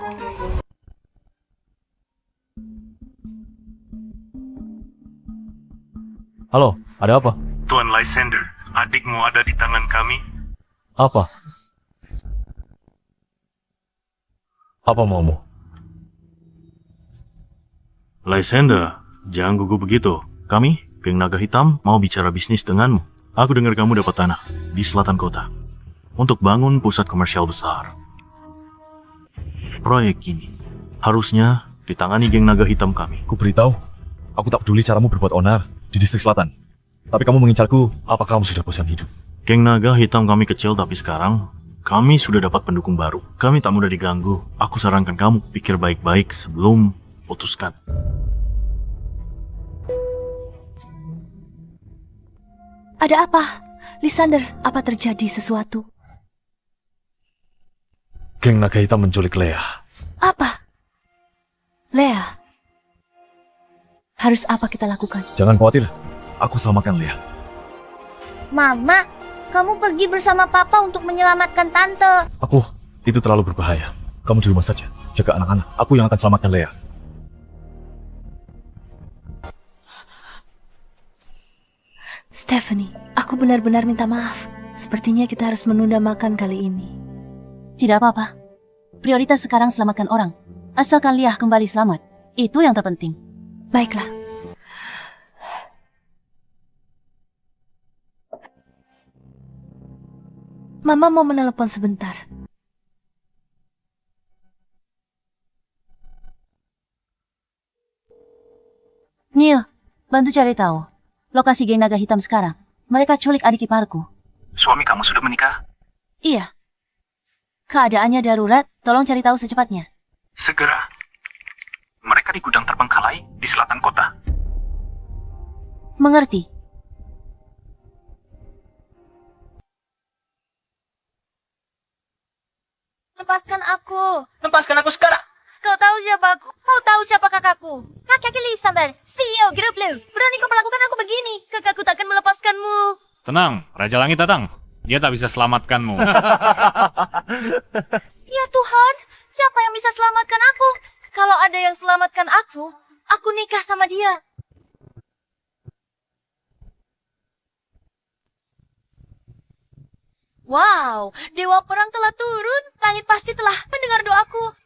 Halo, ada apa? Tuan Lysander, adikmu ada di tangan kami. Apa? Apa maumu? Lysander, jangan gugup begitu. Kami, geng naga hitam, mau bicara bisnis denganmu. Aku dengar kamu dapat tanah di selatan kota untuk bangun pusat komersial besar. Proyek ini harusnya ditangani geng naga hitam kami. Ku beritahu, aku tak peduli caramu berbuat onar di distrik selatan. Tapi kamu mengincarku, apa kamu sudah bosan hidup? Geng naga hitam kami kecil, tapi sekarang kami sudah dapat pendukung baru. Kami tak mudah diganggu. Aku sarankan kamu pikir baik-baik sebelum putuskan. Ada apa? Lysander, apa terjadi sesuatu? Geng naga hitam menculik Lea. Apa? Lea, harus apa kita lakukan? Jangan khawatir, aku selamatkan Lea. Mama, kamu pergi bersama Papa untuk menyelamatkan Tante. Itu terlalu berbahaya. Kamu di rumah saja, jaga anak-anak. Aku yang akan selamatkan Lea. Stephanie, aku benar-benar minta maaf. Sepertinya kita harus menunda makan kali ini. Tidak apa-apa. Prioritas sekarang selamatkan orang. Asalkan Leah kembali selamat. Itu yang terpenting. Baiklah. Mama mau menelepon sebentar. Neil, bantu cari tahu lokasi geng naga hitam sekarang. Mereka culik adik iparku. Suami kamu sudah menikah? Iya. Keadaannya darurat, tolong cari tahu secepatnya. Segera. Mereka di gudang terbengkalai di selatan kota. Mengerti. Lepaskan aku. Lepaskan aku sekarang. Kau tahu siapa aku? Kau tahu siapa kakakku? Kakak Lysander, CEO Grup Blue. Berani kau melakukan aku begini? Kakakku takkan melepaskanmu. Tenang, Raja Langit datang. Dia tak bisa selamatkanmu. Ya Tuhan, siapa yang bisa selamatkan aku? Kalau ada yang selamatkan aku nikah sama dia. Wow, Dewa Perang telah turun. Langit pasti telah mendengar doaku.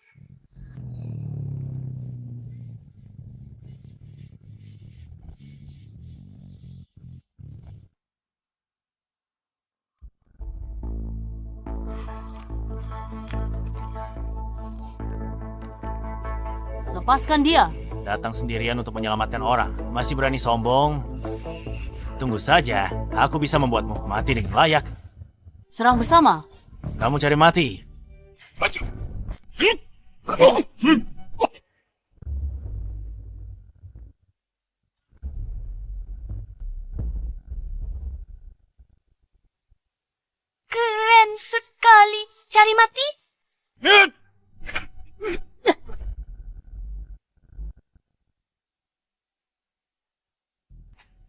Lepaskan dia. Datang sendirian untuk menyelamatkan orang. Masih berani sombong? Tunggu saja, aku bisa membuatmu mati dengan layak. Serang bersama. Kamu cari mati. Keren sekali. Cari mati?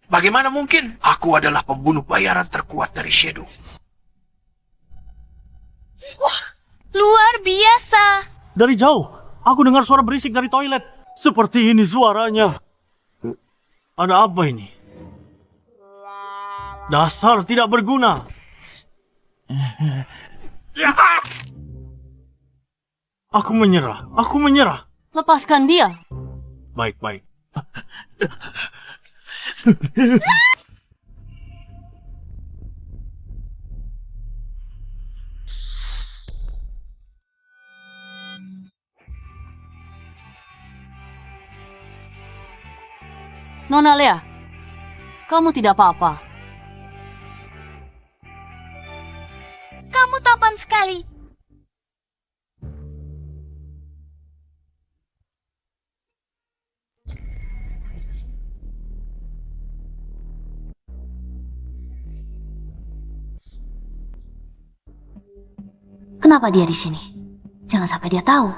Bagaimana mungkin? Aku adalah pembunuh bayaran terkuat dari Shadow. Wah, luar biasa. Dari jauh, aku dengar suara berisik dari toilet. Seperti ini suaranya. Ada apa ini? Dasar tidak berguna. Aku menyerah. Lepaskan dia. Baik. Nona Leah, kamu tidak apa-apa. Kamu tampan sekali. Kenapa dia di sini? Jangan sampai dia tahu.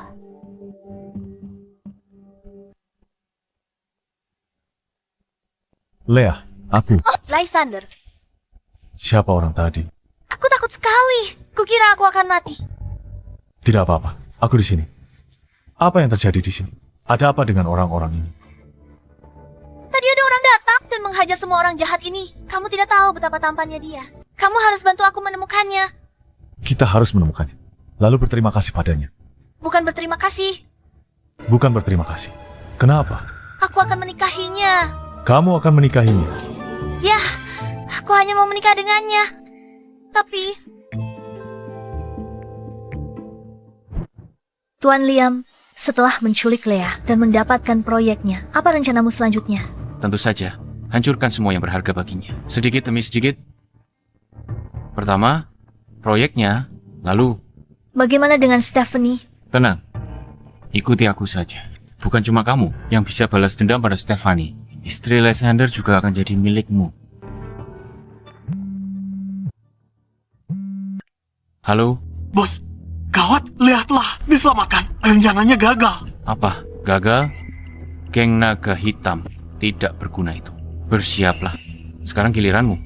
Leah, aku. Lysander, Siapa orang tadi? aku takut sekali. Kukira aku akan mati. Tidak apa-apa, aku di sini. Apa yang terjadi di sini? Ada apa dengan orang-orang ini? Tadi ada orang datang dan menghajar semua orang jahat ini. Kamu tidak tahu betapa tampannya dia. Kamu harus bantu aku menemukannya. Kita harus menemukannya. Lalu berterima kasih padanya. Bukan berterima kasih. Bukan berterima kasih. Kenapa? Aku akan menikahinya. Kamu akan menikahinya. Ya, aku hanya mau menikah dengannya. Tapi... Tuan Liam, setelah menculik Leah dan mendapatkan proyeknya, apa rencanamu selanjutnya? Tentu saja, hancurkan semua yang berharga baginya. Sedikit demi sedikit. Pertama, proyeknya, lalu... Bagaimana dengan Stephanie? Tenang, ikuti aku saja. Bukan cuma kamu yang bisa balas dendam pada Stephanie. Istri Lysander juga akan jadi milikmu. Halo? Bos, gawat, lihatlah, diselamatkan. Rencananya gagal. Apa? Gagal? Geng naga hitam tidak berguna itu. Bersiaplah. Sekarang giliranmu.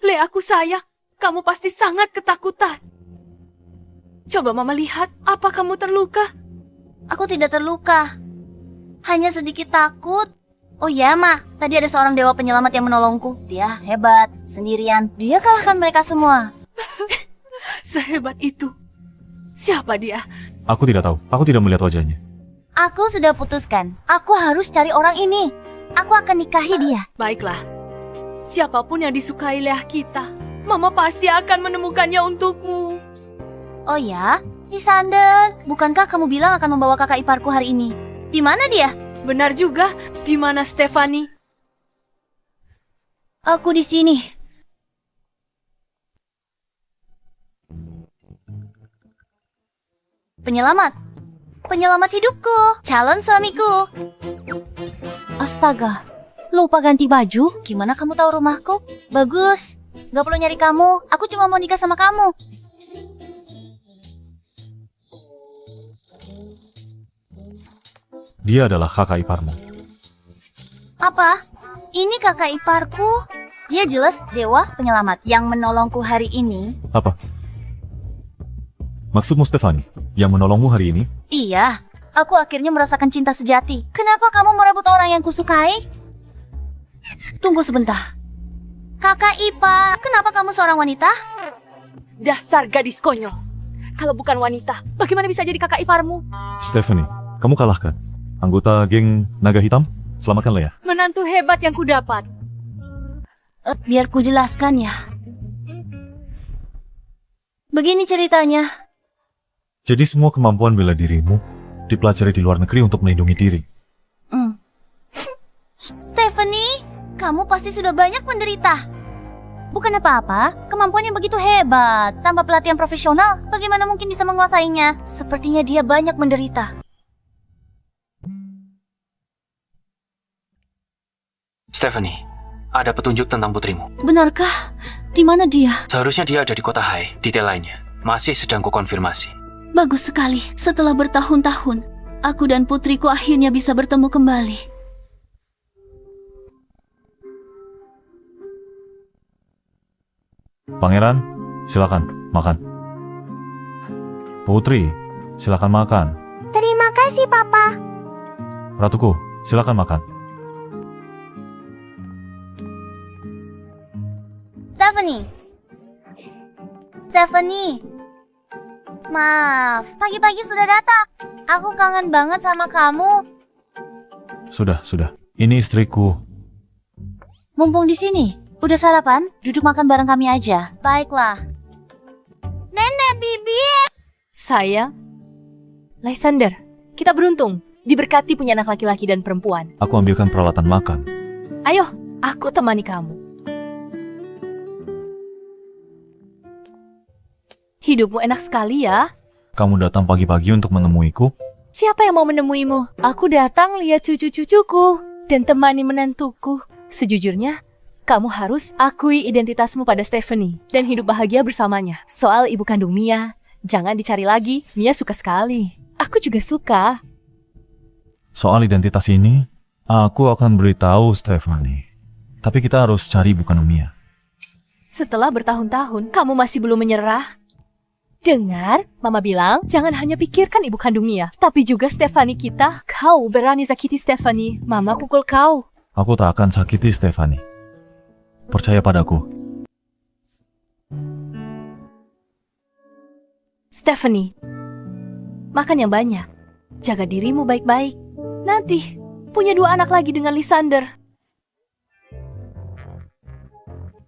Leah, aku sayang. Kamu pasti sangat ketakutan. Coba Mama lihat, apa kamu terluka? Aku tidak terluka. Hanya sedikit takut. Oh ya, Ma. Tadi ada seorang dewa penyelamat yang menolongku. Dia hebat, sendirian. Dia kalahkan mereka semua. Sehebat itu. Siapa dia? Aku tidak tahu. Aku tidak melihat wajahnya. Aku sudah putuskan. Aku harus cari orang ini. Aku akan nikahi dia. Baiklah. Siapapun yang disukai oleh kita, Mama pasti akan menemukannya untukmu. Oh ya? Lysander, bukankah kamu bilang akan membawa kakak iparku hari ini? Di mana dia? Benar juga. Di mana Stephanie? Aku di sini. Penyelamat hidupku, calon suamiku. Astaga, lupa ganti baju? Gimana kamu tahu rumahku? Bagus, gak perlu nyari kamu. Aku cuma mau nikah sama kamu. Dia adalah kakak iparmu. Apa? Ini kakak iparku. Dia jelas dewa penyelamat yang menolongku hari ini. Apa? Maksudmu Stephanie, yang menolongmu hari ini? Iya, aku akhirnya merasakan cinta sejati. Kenapa kamu merebut orang yang kusukai? Tunggu sebentar. Kakak Ipa, kenapa kamu seorang wanita? Dasar gadis konyol. Kalau bukan wanita, bagaimana bisa jadi kakak iparmu? Stephanie, kamu kalahkan anggota geng naga hitam. Selamatkan Leah. Menantu hebat yang kudapat. Biar ku jelaskan ya. Begini ceritanya. Jadi semua kemampuan bela dirimu dipelajari di luar negeri untuk melindungi diri. Stephanie, kamu pasti sudah banyak menderita. Bukan apa-apa, kemampuannya begitu hebat. Tanpa pelatihan profesional, bagaimana mungkin bisa menguasainya? Sepertinya dia banyak menderita. Stephanie, ada petunjuk tentang putrimu. Benarkah? Di mana dia? Seharusnya dia ada di kota Hai. Detail lainnya masih sedang kukonfirmasi. Bagus sekali. Setelah bertahun-tahun, aku dan putriku akhirnya bisa bertemu kembali. Pangeran, silakan makan. Putri, silakan makan. Terima kasih, Papa. Ratuku, silakan makan. Stephanie. Maaf, pagi-pagi sudah datang. Aku kangen banget sama kamu. Sudah. Ini istriku. Mumpung di sini, udah sarapan? Duduk makan bareng kami aja. Baiklah. Nenek Bibi. Sayang, Lysander, kita beruntung diberkati punya anak laki-laki dan perempuan. Aku ambilkan peralatan makan. Ayo, aku temani kamu. Hidupmu enak sekali ya. Kamu datang pagi-pagi untuk menemuiku? Siapa yang mau menemuimu? Aku datang lihat cucu-cucuku dan temani menantuku. Sejujurnya, kamu harus akui identitasmu pada Stephanie dan hidup bahagia bersamanya. Soal ibu kandung Mia, jangan dicari lagi. Mia suka sekali. Aku juga suka. Soal identitas ini, aku akan beritahu Stephanie. Tapi kita harus cari ibu kandung Mia. Setelah bertahun-tahun, kamu masih belum menyerah? Dengar, Mama bilang, jangan hanya pikirkan ibu kandung Mia, tapi juga Stephanie kita. Kau berani sakiti Stephanie, Mama pukul kau. Aku tak akan sakiti Stephanie. Percaya padaku. Stephanie, makan yang banyak. Jaga dirimu baik-baik. Nanti, punya 2 anak lagi dengan Lysander.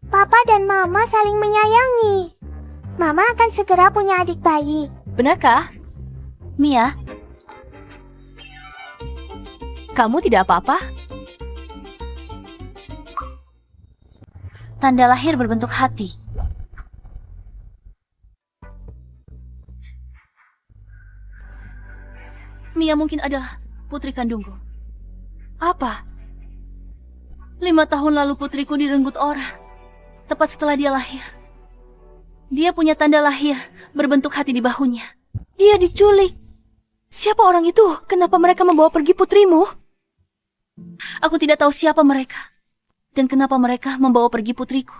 Papa dan Mama saling menyayangi. Mama akan segera punya adik bayi. Benarkah? Mia, Kamu tidak apa-apa? tanda lahir berbentuk hati. Mia mungkin adalah putri kandungku. Apa? 5 tahun lalu putriku direnggut orang. Tepat setelah dia lahir. Dia punya tanda lahir berbentuk hati di bahunya. Dia diculik. Siapa orang itu? Kenapa mereka membawa pergi putrimu? Aku tidak tahu siapa mereka dan kenapa mereka membawa pergi putriku.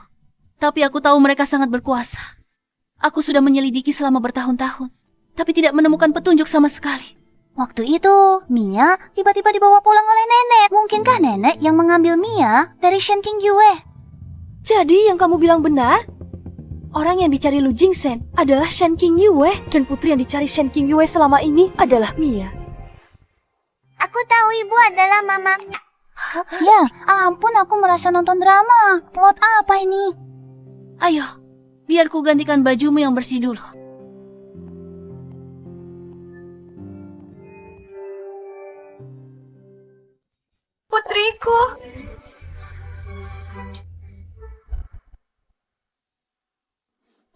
Tapi aku tahu mereka sangat berkuasa. Aku sudah menyelidiki selama bertahun-tahun. tapi tidak menemukan petunjuk sama sekali. Waktu itu, Mia tiba-tiba dibawa pulang oleh nenek. Mungkinkah nenek yang mengambil Mia dari Shen King Yue? Jadi yang kamu bilang benar? Orang yang dicari Lu Jingsen adalah Shen King Yue, dan putri yang dicari Shen King Yue selama ini adalah Mia. Aku tahu ibu adalah mama. Ya, ampun aku merasa nonton drama. Plot apa ini? Ayo, biar ku gantikan bajumu yang bersih dulu. Putriku.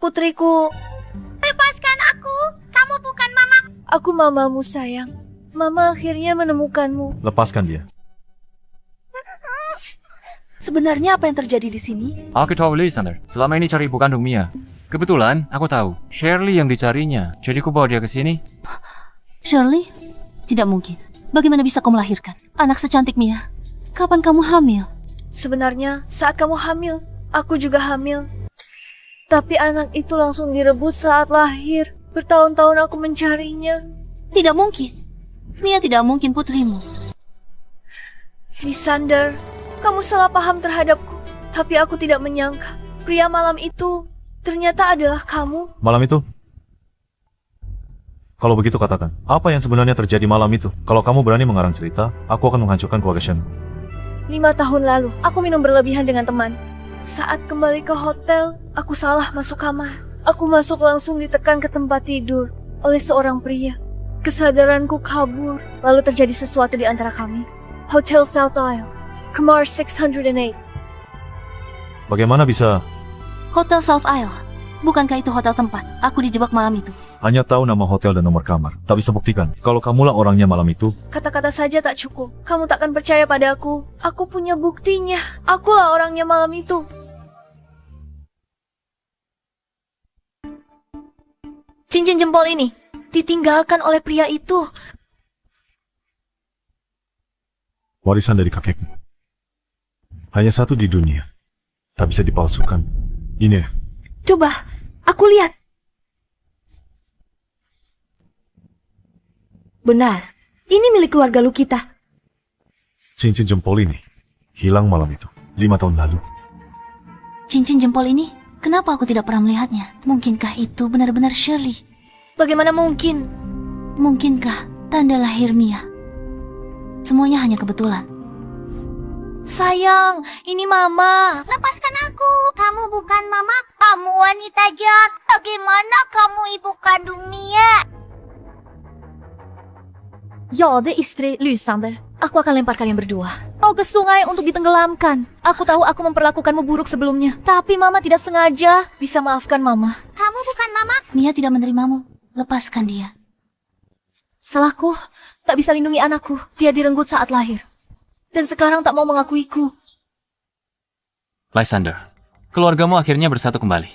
Putriku, Lepaskan aku. Kamu bukan mama. aku mamamu sayang. Mama akhirnya menemukanmu. Lepaskan dia. Sebenarnya apa yang terjadi di sini? Aku tahu Lysander, selama ini cari ibu kandung Mia. Kebetulan, aku tahu, Shirley yang dicarinya. Jadi ku bawa dia ke sini. Shirley? Tidak mungkin. Bagaimana bisa kau melahirkan anak secantik Mia? Kapan kamu hamil? Sebenarnya saat kamu hamil, aku juga hamil. Tapi anak itu langsung direbut saat lahir. Bertahun-tahun aku mencarinya. Tidak mungkin. Mia tidak mungkin putrimu. Lysander, kamu salah paham terhadapku. Tapi aku tidak menyangka pria malam itu ternyata adalah kamu. Malam itu? Kalau begitu katakan, apa yang sebenarnya terjadi malam itu? Kalau kamu berani mengarang cerita, aku akan menghancurkan keluarga Shen. 5 tahun lalu, aku minum berlebihan dengan teman. Saat kembali ke hotel, aku salah masuk kamar. Aku masuk langsung ditekan ke tempat tidur oleh seorang pria. Kesadaranku kabur, lalu terjadi sesuatu di antara kami. Hotel South Isle, kamar 608. Bagaimana bisa? Hotel South Isle. Bukankah itu hotel tempat aku dijebak malam itu? Hanya tahu nama hotel dan nomor kamar, tak bisa buktikan. Kalau kamulah orangnya malam itu, Kata-kata saja tak cukup. Kamu takkan percaya padaku. Aku punya buktinya. Akulah orangnya malam itu. Cincin jempol ini ditinggalkan oleh pria itu. warisan dari kakekku. Hanya satu di dunia, tak bisa dipalsukan. Ini. Coba, aku lihat. Benar, ini milik keluarga lu kita. Cincin jempol ini hilang malam itu, 5 tahun lalu. Cincin jempol ini, kenapa aku tidak pernah melihatnya? Mungkinkah itu benar-benar Shirley? Bagaimana mungkin? Mungkinkah tanda lahir Mia? Semuanya hanya kebetulan. Sayang, ini mama. Lepaskan aku. Kamu bukan mama. Kamu wanita jahat. Bagaimana kamu ibu kandung Mia? Ya, det istri Lysander. Aku akan lempar kalian berdua. Kau ke sungai untuk ditenggelamkan. Aku tahu aku memperlakukanmu buruk sebelumnya. Tapi mama tidak sengaja. Bisa maafkan mama. Kamu bukan mama. Mia tidak menerimamu. Lepaskan dia. Salahku, tak bisa lindungi anakku. Dia direnggut saat lahir. Dan sekarang tak mau mengakuiku. Lysander, keluargamu akhirnya bersatu kembali.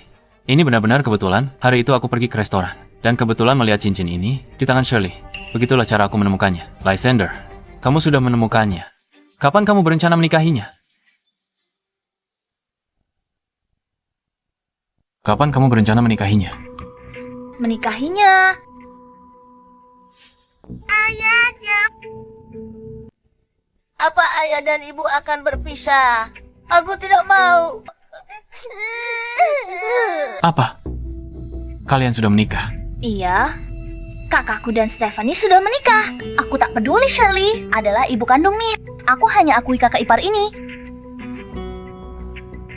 Ini benar-benar kebetulan. Hari itu aku pergi ke restoran. Dan kebetulan melihat cincin ini di tangan Shirley. Begitulah cara aku menemukannya. Lysander, kamu sudah menemukannya. Kapan kamu berencana menikahinya? Kapan kamu berencana menikahinya? Menikahinya. Ayahnya. Apa ayah dan ibu akan berpisah? Aku tidak mau. Apa? Kalian sudah menikah? Iya. Kakakku dan Stephanie sudah menikah. Aku tak peduli Shirley adalah ibu kandung Mia. Aku hanya akui kakak ipar ini.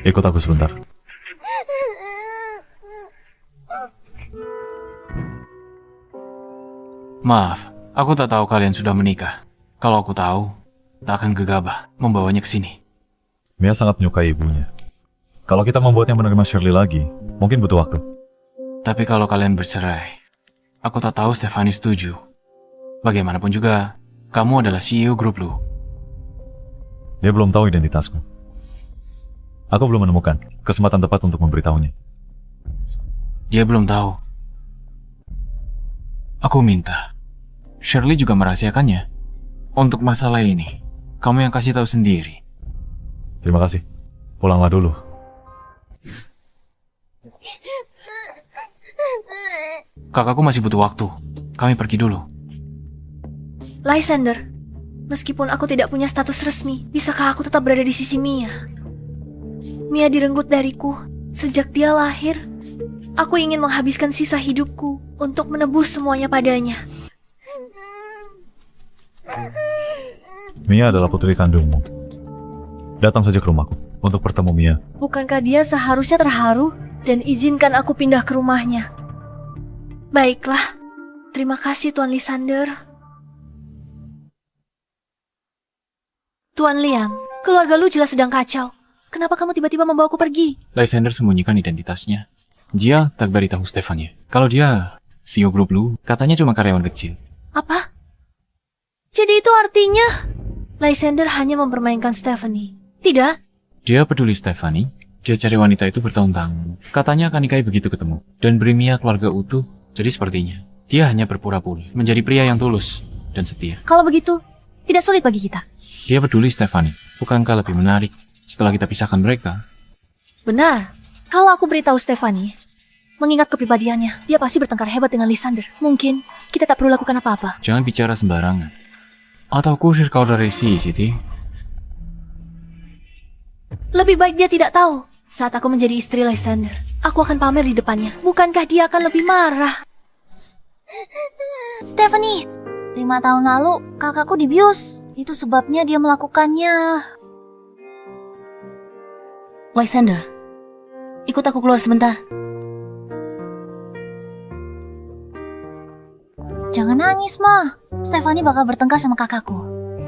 Ikut aku sebentar. Maaf, aku tak tahu kalian sudah menikah. Kalau aku tahu, tak akan gegabah membawanya ke sini. Mia sangat menyukai ibunya. Kalau kita membuatnya menerima Shirley lagi, mungkin butuh waktu. Tapi kalau kalian bercerai, aku tak tahu Stephanie setuju. Bagaimanapun juga, kamu adalah CEO grup Lu. Dia belum tahu identitasku. Aku belum menemukan kesempatan tepat untuk memberitahunya. Dia belum tahu. Aku minta Shirley juga merahasiakannya. Untuk masalah ini, kamu yang kasih tahu sendiri. Terima kasih. Pulanglah dulu. Kakakku masih butuh waktu. Kami pergi dulu. Lysander, meskipun aku tidak punya status resmi, bisakah aku tetap berada di sisi Mia? Mia direnggut dariku sejak dia lahir. Aku ingin menghabiskan sisa hidupku untuk menebus semuanya padanya. Mia adalah putri kandungmu. Datang saja ke rumahku untuk bertemu Mia. Bukankah dia seharusnya terharu dan izinkan aku pindah ke rumahnya? Baiklah, terima kasih Tuan Lysander. Tuan Liam, keluarga lu jelas sedang kacau. Kenapa kamu tiba-tiba membawaku pergi? Lysander sembunyikan identitasnya. Dia tak beritahu Stephanie. Kalau dia CEO grup lu, katanya cuma karyawan kecil. Apa? Jadi itu artinya Lysander hanya mempermainkan Stephanie? Tidak? Dia peduli Stephanie. Dia cari wanita itu bertahun-tahun. Katanya akan nikahi begitu ketemu. Dan beri Mia keluarga utuh. Jadi sepertinya dia hanya berpura-pura menjadi pria yang tulus dan setia. Kalau begitu, tidak sulit bagi kita. Dia peduli Stephanie. Bukankah lebih menarik setelah kita pisahkan mereka? Benar. Kalau aku beritahu Stephanie, mengingat kepribadiannya, dia pasti bertengkar hebat dengan Lysander. Mungkin kita tak perlu lakukan apa-apa. Jangan bicara sembarangan. Atau kusir kau dari Siti. Lebih baik dia tidak tahu. Saat aku menjadi istri Lysander, aku akan pamer di depannya. Bukankah dia akan lebih marah? Stephanie, 5 tahun lalu kakakku dibius. Itu sebabnya dia melakukannya. Lysander, ikut aku keluar sebentar. Jangan nangis, Ma. Stephanie bakal bertengkar sama kakakku.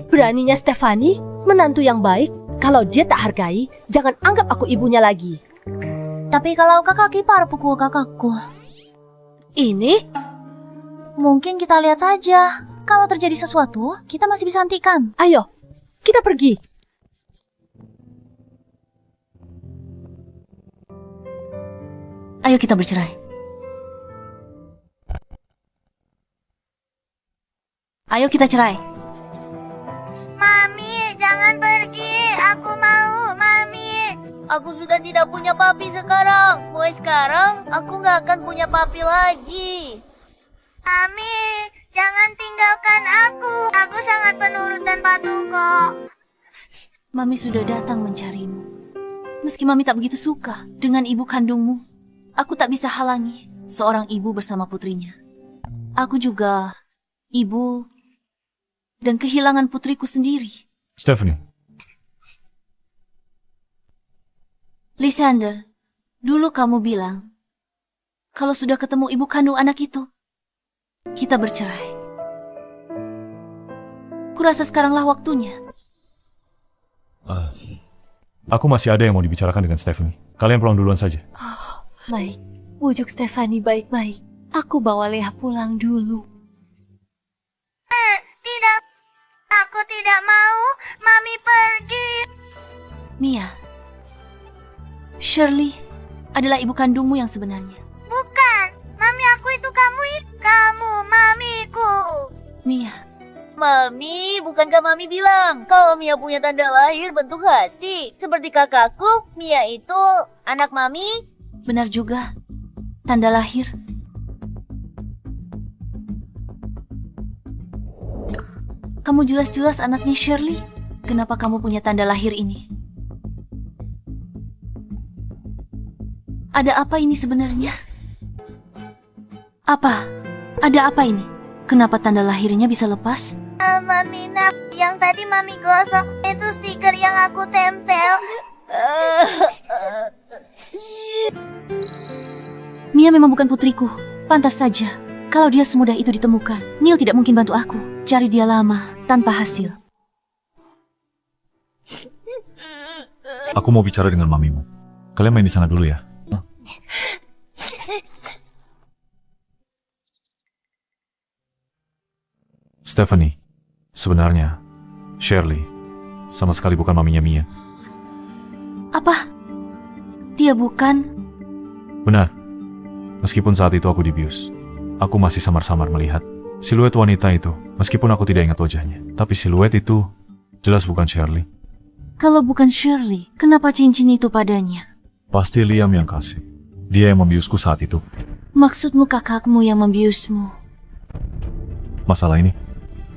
Beraninya Stephanie, menantu yang baik. Kalau dia tak hargai, jangan anggap aku ibunya lagi. Tapi kalau kakak ipar pukul kakakku, Ini? mungkin kita lihat saja. Kalau terjadi sesuatu, kita masih bisa hentikan. Ayo, kita pergi. Ayo kita bercerai. Ayo kita cerai. Mami, jangan pergi. Aku mau, Mami. Aku sudah tidak punya papi sekarang. Mulai sekarang, aku nggak akan punya papi lagi. Mami, jangan tinggalkan aku. Aku sangat penurut dan patuh kok. Mami sudah datang mencarimu. Meski Mami tak begitu suka dengan ibu kandungmu, aku tak bisa halangi seorang ibu bersama putrinya. Aku juga ibu dan kehilangan putriku sendiri. Stephanie, Lysander, dulu kamu bilang kalau sudah ketemu ibu kandung anak itu, kita bercerai. Kurasa sekaranglah waktunya. aku masih ada yang mau dibicarakan dengan Stephanie. Kalian pulang duluan saja. Baik, bujuk Stephanie baik-baik. Aku bawa Leah pulang dulu. Tidak, aku tidak mau. Mami pergi. Mia, Shirley adalah ibu kandungmu yang sebenarnya. Bukan, Mami aku itu kamu. Kamu, Mamiku. Mia, Mami, bukankah Mami bilang kalau Mia punya tanda lahir bentuk hati? Seperti kakakku, Mia itu anak Mami. benar juga. Tanda lahir. Kamu jelas-jelas anaknya Shirley. Kenapa kamu punya tanda lahir ini? Ada apa ini sebenarnya? Apa? Ada apa ini? Kenapa tanda lahirnya bisa lepas? Mami nak, yang tadi Mami gosok itu stiker yang aku tempel. Mia memang bukan putriku. Pantas saja kalau dia semudah itu ditemukan. Neil tidak mungkin bantu aku. Cari dia lama tanpa hasil. Aku mau bicara dengan mamimu. Kalian main di sana dulu ya. Stephanie, sebenarnya Shirley sama sekali bukan maminya Mia. Apa? Dia bukan? Benar. Meskipun saat itu aku dibius, aku masih samar-samar melihat siluet wanita itu. Meskipun aku tidak ingat wajahnya, tapi siluet itu jelas bukan Shirley. Kalau bukan Shirley, kenapa cincin itu padanya? Pasti Liam yang kasih. Dia yang membiusku saat itu. Maksudmu kakakmu yang membiusmu? Masalah ini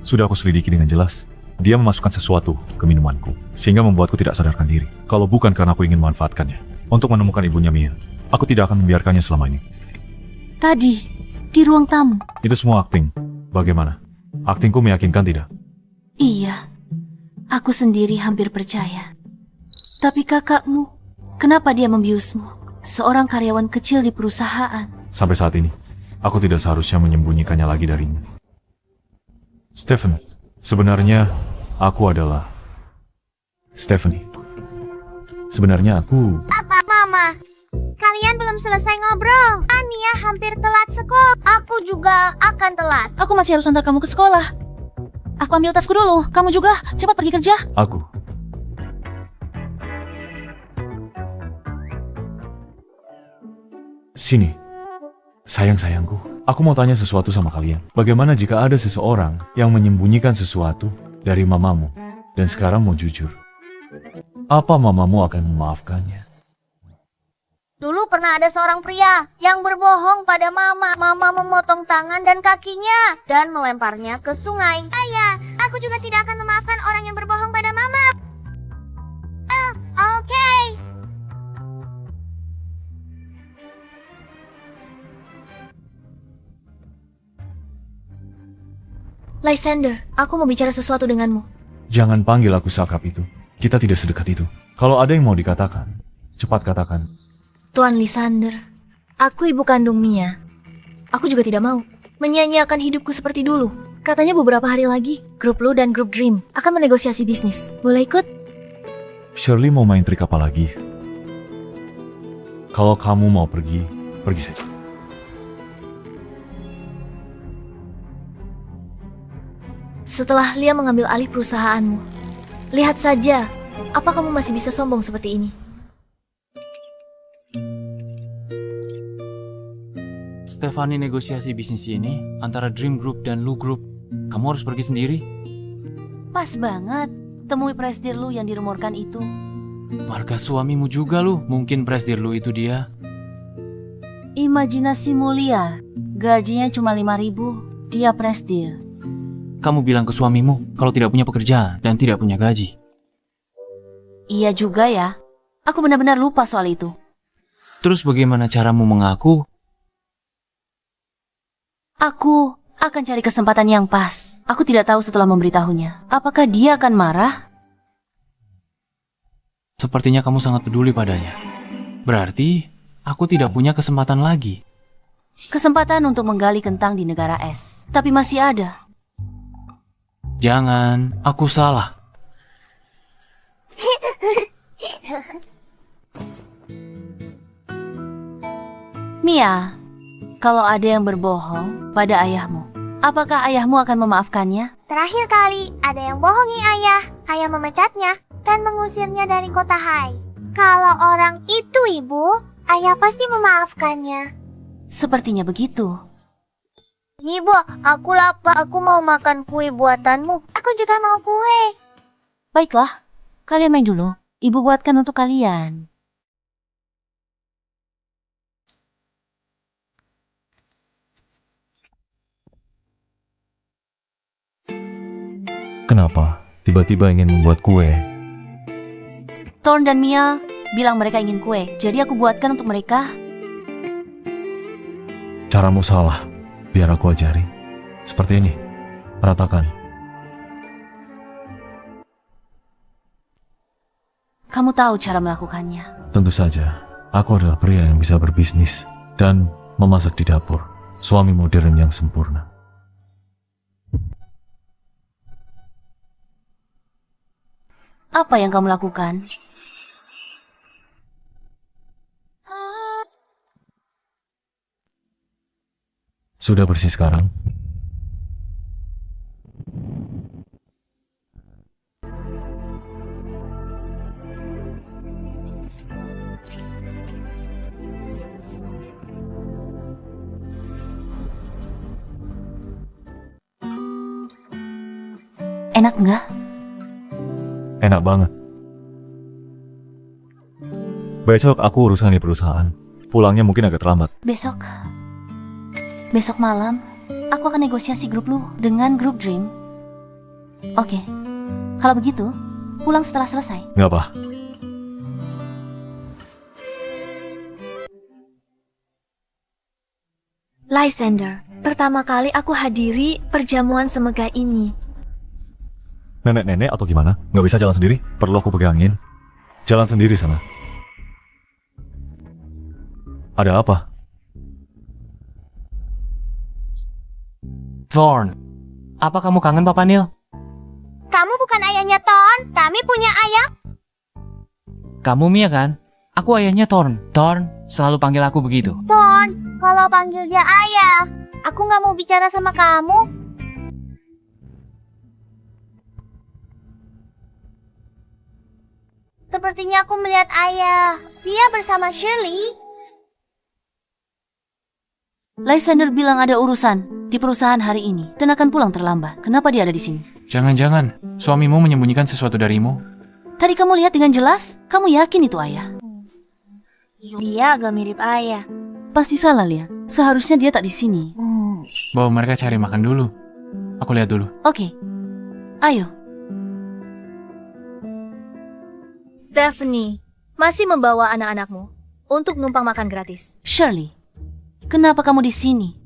sudah aku selidiki dengan jelas. Dia memasukkan sesuatu ke minumanku, sehingga membuatku tidak sadarkan diri. Kalau bukan karena aku ingin memanfaatkannya untuk menemukan ibunya Mia, aku tidak akan membiarkannya selama ini. Tadi, di ruang tamu. Itu semua akting. Bagaimana? Aktingku meyakinkan tidak? Iya, aku sendiri hampir percaya. Tapi kakakmu, kenapa dia membiusmu? Seorang karyawan kecil di perusahaan. Sampai saat ini, aku tidak seharusnya menyembunyikannya lagi darinya. Stephen, sebenarnya aku adalah Stephanie. Sebenarnya aku... Papa, Mama, kalian belum selesai ngobrol. Mia hampir telat sekolah. Aku juga akan telat. Aku masih harus antar kamu ke sekolah. Aku ambil tasku dulu. Kamu juga, cepat pergi kerja. Aku. Sini. Sayang-sayangku, aku mau tanya sesuatu sama kalian. Bagaimana jika ada seseorang yang menyembunyikan sesuatu dari mamamu dan sekarang mau jujur? Apa mamamu akan memaafkannya? Dulu pernah ada seorang pria yang berbohong pada Mama. Mama memotong tangan dan kakinya dan melemparnya ke sungai. Ayah, aku juga tidak akan memaafkan orang yang berbohong pada Mama. Oke. Lysander, aku mau bicara sesuatu denganmu. Jangan panggil aku seakrab itu. Kita tidak sedekat itu. Kalau ada yang mau dikatakan, cepat katakan. Tuan Lysander, aku ibu kandung Mia. Aku juga tidak mau menyia-nyiakan hidupku seperti dulu. Katanya beberapa hari lagi, grup Lu dan grup Dream akan menegosiasi bisnis. Boleh ikut? Shirley mau main trik apa lagi? Kalau kamu mau pergi, pergi saja. Setelah Lia mengambil alih perusahaanmu, lihat saja, apa kamu masih bisa sombong seperti ini? Stephanie negosiasi bisnis ini antara Dream Group dan Lu Group. Kamu harus pergi sendiri. Pas banget. Temui presidir Lu yang dirumorkan itu. Markas suamimu juga lu. Mungkin presidir Lu itu dia. Imajinasimu liar. Gajinya cuma 5.000. Dia presidir. Kamu bilang ke suamimu kalau tidak punya pekerjaan dan tidak punya gaji. Iya juga ya. Aku benar-benar lupa soal itu. Terus bagaimana caramu mengaku? Aku akan cari kesempatan yang pas. Aku tidak tahu setelah memberitahunya. Apakah dia akan marah? Sepertinya kamu sangat peduli padanya. Berarti aku tidak punya kesempatan lagi. Kesempatan untuk menggali kentang di negara es. Tapi masih ada. Jangan, aku salah. Mia, kalau ada yang berbohong pada ayahmu, apakah ayahmu akan memaafkannya? Terakhir kali ada yang bohongi ayah. Ayah memecatnya dan mengusirnya dari kota Hai. Kalau orang itu ibu, ayah pasti memaafkannya. Sepertinya begitu. Ibu, aku lapar. Aku mau makan kue buatanmu. Aku juga mau kue. Baiklah, kalian main dulu. Ibu buatkan untuk kalian. Kenapa tiba-tiba ingin membuat kue? Thorn dan Mia bilang mereka ingin kue, jadi aku buatkan untuk mereka. Caramu salah. Biar aku ajari. Seperti ini. Ratakan. Kamu tahu cara melakukannya. Tentu saja, aku adalah pria yang bisa berbisnis dan memasak di dapur. Suami modern yang sempurna. Apa yang kamu lakukan? Sudah bersih sekarang? Enak nggak? Enak banget. Besok aku urusan di perusahaan. Pulangnya mungkin agak terlambat. Besok Besok malam, aku akan negosiasi grup lu dengan grup Dream. Oke, kalau begitu, pulang setelah selesai. Nggak apa. Lysander, pertama kali aku hadiri perjamuan semegah ini. Nenek-nenek atau gimana? Nggak bisa jalan sendiri? Perlu aku pegangin? Jalan sendiri sana. Ada apa? Thorn, apa kamu kangen Papa Neil? Kamu bukan ayahnya Ton, kami punya ayah. Kamu Mia kan? Aku ayahnya Thorn. Thorn selalu panggil aku begitu. Ton, kalau panggil dia ayah, aku nggak mau bicara sama kamu. Sepertinya aku melihat ayah. Dia bersama Shirley. Lysander bilang ada urusan di perusahaan hari ini dan akan pulang terlambat. Kenapa dia ada di sini? Jangan-jangan suamimu menyembunyikan sesuatu darimu? Tadi kamu lihat dengan jelas, kamu yakin itu ayah? Dia agak mirip ayah. Pasti salah lihat. Seharusnya dia tak di sini. Bawa mereka cari makan dulu. Aku lihat dulu. Oke, ayo. Stephanie, masih membawa anak-anakmu untuk numpang makan gratis. Shirley, kenapa kamu di sini?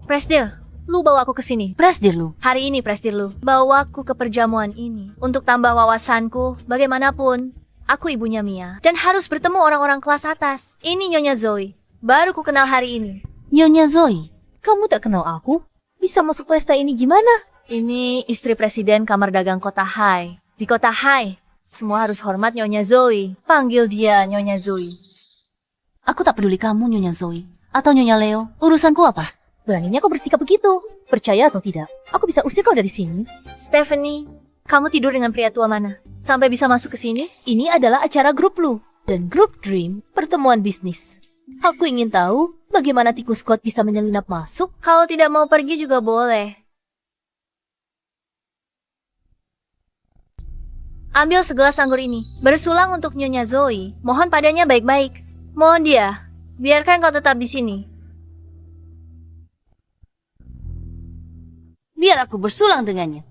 Presdir, lu bawa aku ke sini. Presdir lu. Hari ini Presdir lu, bawa aku ke perjamuan ini untuk tambah wawasanku. Bagaimanapun, aku ibunya Mia dan harus bertemu orang-orang kelas atas. Ini Nyonya Zoe, baru ku kenal hari ini. Nyonya Zoe, Kamu tak kenal aku? Bisa masuk pesta ini gimana? Ini istri presiden kamar dagang kota Hai. Di kota Hai, semua harus hormat Nyonya Zoe. Panggil dia Nyonya Zoe. aku tak peduli kamu Nyonya Zoe atau Nyonya Leo. Urusanku apa? Beraninya kau bersikap begitu. Percaya atau tidak, aku bisa usir kau dari sini. Stephanie, kamu tidur dengan pria tua mana? Sampai bisa masuk ke sini? Ini adalah acara grup lu. Dan grup Dream, pertemuan bisnis. Aku ingin tahu bagaimana tikus Scott bisa menyelinap masuk. Kalau tidak mau pergi juga boleh. Ambil segelas anggur ini. Bersulang untuk Nyonya Zoe. Mohon padanya baik-baik. Mohon dia. Biarkan kau tetap di sini. Biar aku bersulang dengannya.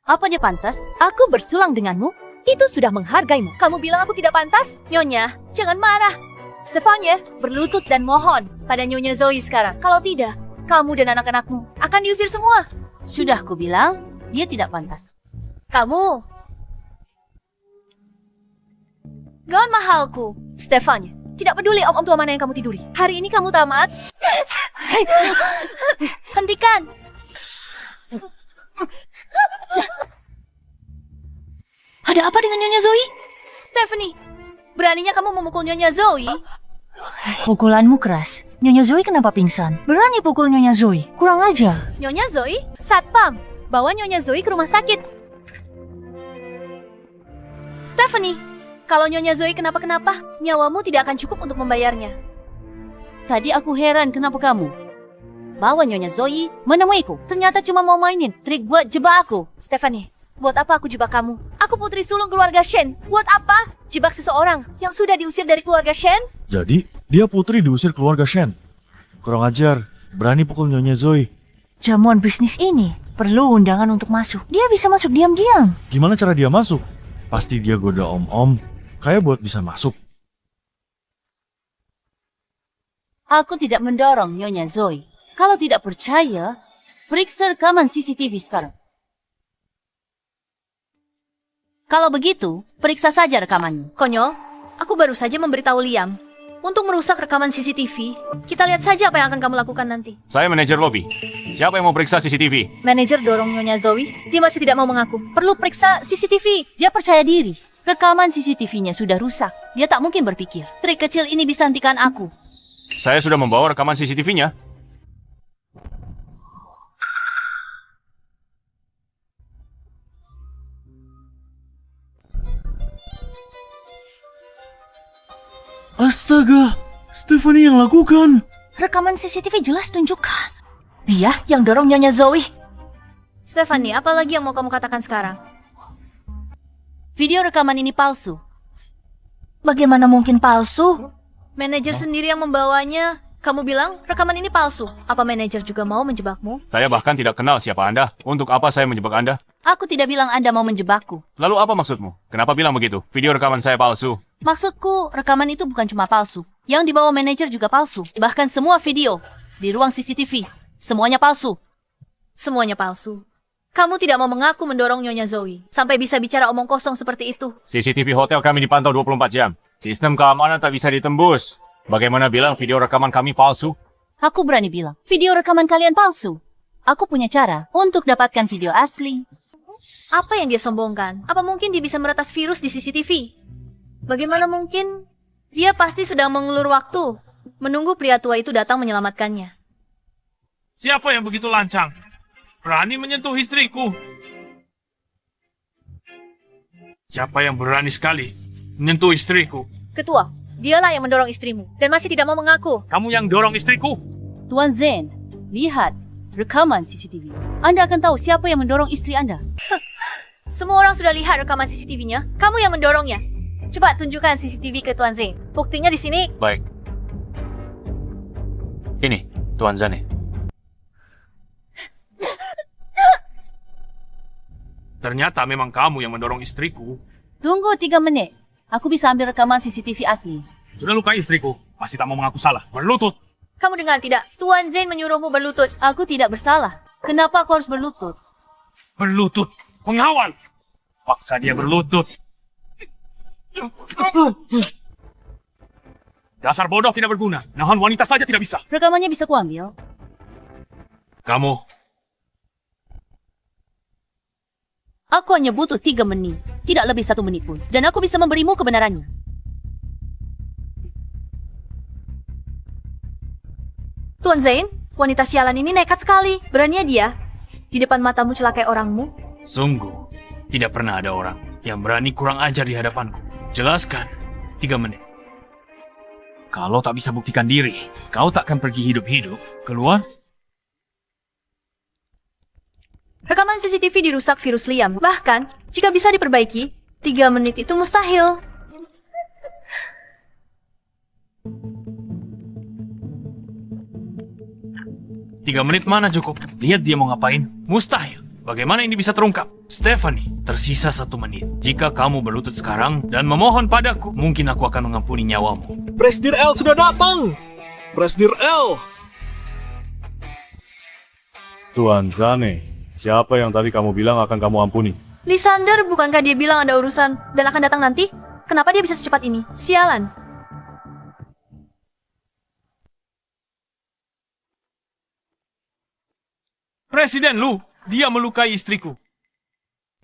Apa dia pantas? Aku bersulang denganmu? Itu sudah menghargaimu. Kamu bilang aku tidak pantas? Nyonya, jangan marah. Stefania, berlutut dan mohon pada Nyonya Zoe sekarang. Kalau tidak, kamu dan anak-anakmu akan diusir semua. Sudah aku bilang, dia tidak pantas. Kamu, gaun mahalku. Stefania, tidak peduli om-om tua mana yang kamu tiduri. Hari ini kamu tamat. Hentikan. Ada apa dengan Nyonya Zoe? Stephanie, beraninya kamu memukul Nyonya Zoe? Pukulanmu keras. Nyonya Zoe kenapa pingsan? Berani pukul Nyonya Zoe. Kurang ajar. Nyonya Zoe, satpam. Bawa Nyonya Zoe ke rumah sakit. Stephanie, kalau Nyonya Zoe kenapa-kenapa, nyawamu tidak akan cukup untuk membayarnya. Tadi aku heran kenapa kamu bawa Nyonya Zoe menemuiku. Ternyata cuma mau mainin trik buat jebak aku. Stephanie, buat apa aku jebak kamu? Aku putri sulung keluarga Shen. Buat apa jebak seseorang yang sudah diusir dari keluarga Shen? Jadi, dia putri diusir keluarga Shen. Kurang ajar, berani pukul Nyonya Zoe. Jamuan bisnis ini perlu undangan untuk masuk. Dia bisa masuk diam-diam. Gimana cara dia masuk? Pasti dia goda om-om, kayak buat bisa masuk. Aku tidak mendorong Nyonya Zoe. Kalau tidak percaya, periksa rekaman CCTV sekarang. Kalau begitu, periksa saja rekamannya. Konyol, aku baru saja memberitahu Liam untuk merusak rekaman CCTV. Kita lihat saja apa yang akan kamu lakukan nanti. Saya manajer lobby. Siapa yang mau periksa CCTV? Manajer dorong Nyonya Zoe. Dia masih tidak mau mengaku. Perlu periksa CCTV. Dia percaya diri. Rekaman CCTV-nya sudah rusak. Dia tak mungkin berpikir, trik kecil ini bisa hentikan aku. Saya sudah membawa rekaman CCTV-nya. Astaga, Stephanie yang lakukan. Rekaman CCTV jelas tunjukkan. Dia yang dorong Nyonya Zoe. Stephanie, apa lagi yang mau kamu katakan sekarang? Video rekaman ini palsu. Bagaimana mungkin palsu? Manajer sendiri yang membawanya. Kamu bilang rekaman ini palsu. Apa manajer juga mau menjebakmu? Saya bahkan tidak kenal siapa Anda. Untuk apa saya menjebak Anda? Aku tidak bilang Anda mau menjebakku. Lalu apa maksudmu? Kenapa bilang begitu? Video rekaman saya palsu. Maksudku, rekaman itu bukan cuma palsu. Yang dibawa manajer juga palsu. Bahkan semua video di ruang CCTV, semuanya palsu. Semuanya palsu. Kamu tidak mau mengaku mendorong Nyonya Zoe sampai bisa bicara omong kosong seperti itu. CCTV hotel kami dipantau 24 jam. Sistem keamanan tak bisa ditembus. Bagaimana bilang video rekaman kami palsu? Aku berani bilang, video rekaman kalian palsu. Aku punya cara untuk dapatkan video asli. Apa yang dia sombongkan? Apa mungkin dia bisa meretas virus di CCTV? Bagaimana mungkin? Dia pasti sedang mengulur waktu, menunggu pria tua itu datang menyelamatkannya. Siapa yang begitu lancang? Berani menyentuh istriku? Siapa yang berani sekali menyentuh istriku? Ketua, dialah yang mendorong istrimu dan masih tidak mau mengaku. Kamu yang dorong istriku? Tuan Zen, lihat rekaman CCTV. Anda akan tahu siapa yang mendorong istri Anda. Semua orang sudah lihat rekaman CCTV-nya. Kamu yang mendorongnya. Coba tunjukkan CCTV ke Tuan Zen. Buktinya di sini. Baik. Ini, Tuan Zane. Ternyata memang kamu yang mendorong istriku. Tunggu 3 menit. Aku bisa ambil rekaman CCTV asli. Sudah lukai istriku, masih tak mau mengaku salah. Berlutut. Kamu dengar tidak? Tuan Zen menyuruhmu berlutut. Aku tidak bersalah. Kenapa aku harus berlutut? Berlutut. Pengawal. Paksa dia berlutut. Dasar bodoh tidak berguna. Nahan wanita saja tidak bisa. Rekamannya bisa kuambil. Kamu. Aku hanya butuh 3 menit. Tidak lebih 1 menit pun. Dan aku bisa memberimu kebenarannya. Tuan Zain, wanita sialan ini nekat sekali. Beraninya dia di depan matamu celakai orangmu. Sungguh, tidak pernah ada orang yang berani kurang ajar di hadapanku. Jelaskan, 3 menit. Kalau tak bisa buktikan diri, kau tak akan pergi hidup-hidup. Keluar? Rekaman CCTV dirusak virus Liam. Bahkan, jika bisa diperbaiki, 3 menit itu mustahil. Tiga menit mana cukup? Lihat dia mau ngapain? Mustahil. Bagaimana ini bisa terungkap? Stephanie, tersisa 1 menit. Jika kamu berlutut sekarang dan memohon padaku, mungkin aku akan mengampuni nyawamu. Presidir L sudah datang! Presidir L! Tuan Zane, siapa yang tadi kamu bilang akan kamu ampuni? Lysander, bukankah dia bilang ada urusan dan akan datang nanti? Kenapa dia bisa secepat ini? Sialan. Presiden Lu, dia melukai istriku.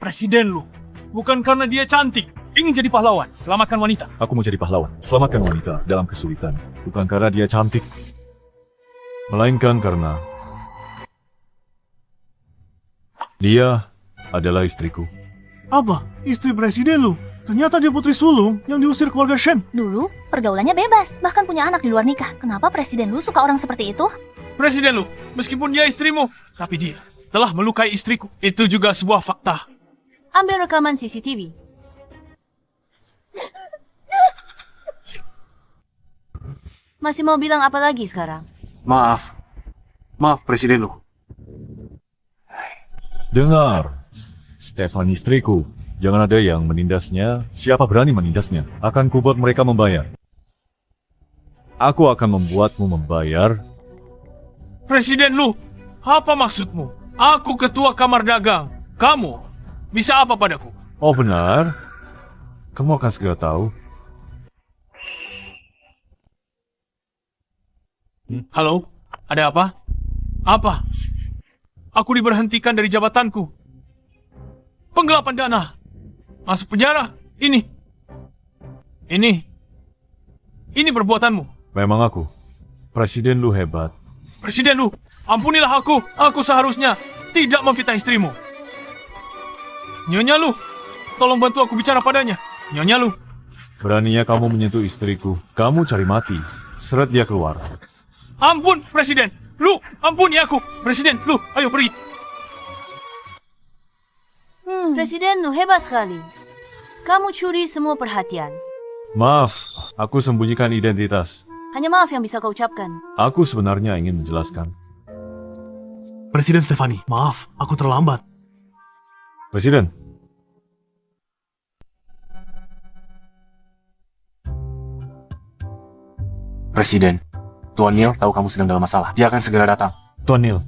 Presiden Lu, bukan karena dia cantik, ingin jadi pahlawan, selamatkan wanita. Aku mau jadi pahlawan, selamatkan wanita dalam kesulitan. Bukan karena dia cantik, melainkan karena dia adalah istriku. Apa? Istri Presiden lu? Ternyata dia putri sulung yang diusir keluarga Shen. Dulu, pergaulannya bebas, bahkan punya anak di luar nikah. Kenapa Presiden lu suka orang seperti itu? Presiden Lu, meskipun dia istrimu, tapi dia telah melukai istriku. Itu juga sebuah fakta. Ambil rekaman CCTV. Masih mau bilang apa lagi sekarang? Maaf. Maaf, Presiden Lu. Dengar, Stefan istriku. Jangan ada yang menindasnya. Siapa berani menindasnya? Akan kubuat mereka membayar. Aku akan membuatmu membayar. Presiden Lu, apa maksudmu? Aku ketua kamar dagang. Kamu bisa apa padaku? Oh benar? Kamu akan segera tahu. Halo, ada apa? Apa? Aku diberhentikan dari jabatanku. Penggelapan dana. Masuk penjara. Ini perbuatanmu. Memang aku. Presiden lu hebat. Presiden Lu, ampunilah aku. Aku seharusnya tidak memfitnah istrimu. Nyonya Lu, tolong bantu aku bicara padanya. Nyonya Lu. Beraninya kamu menyentuh istriku. Kamu cari mati. Seret dia keluar. Ampun, Presiden. Lu, ampuni aku. Presiden Lu, ayo pergi. Presiden Lu hebat sekali. Kamu curi semua perhatian. Maaf, aku sembunyikan identitas. Hanya maaf yang bisa kau ucapkan. Aku sebenarnya ingin menjelaskan. Presiden Stephanie, maaf, aku terlambat. Presiden, Presiden, Tuan Neil tahu kamu sedang dalam masalah. Dia akan segera datang. Tuan Neil,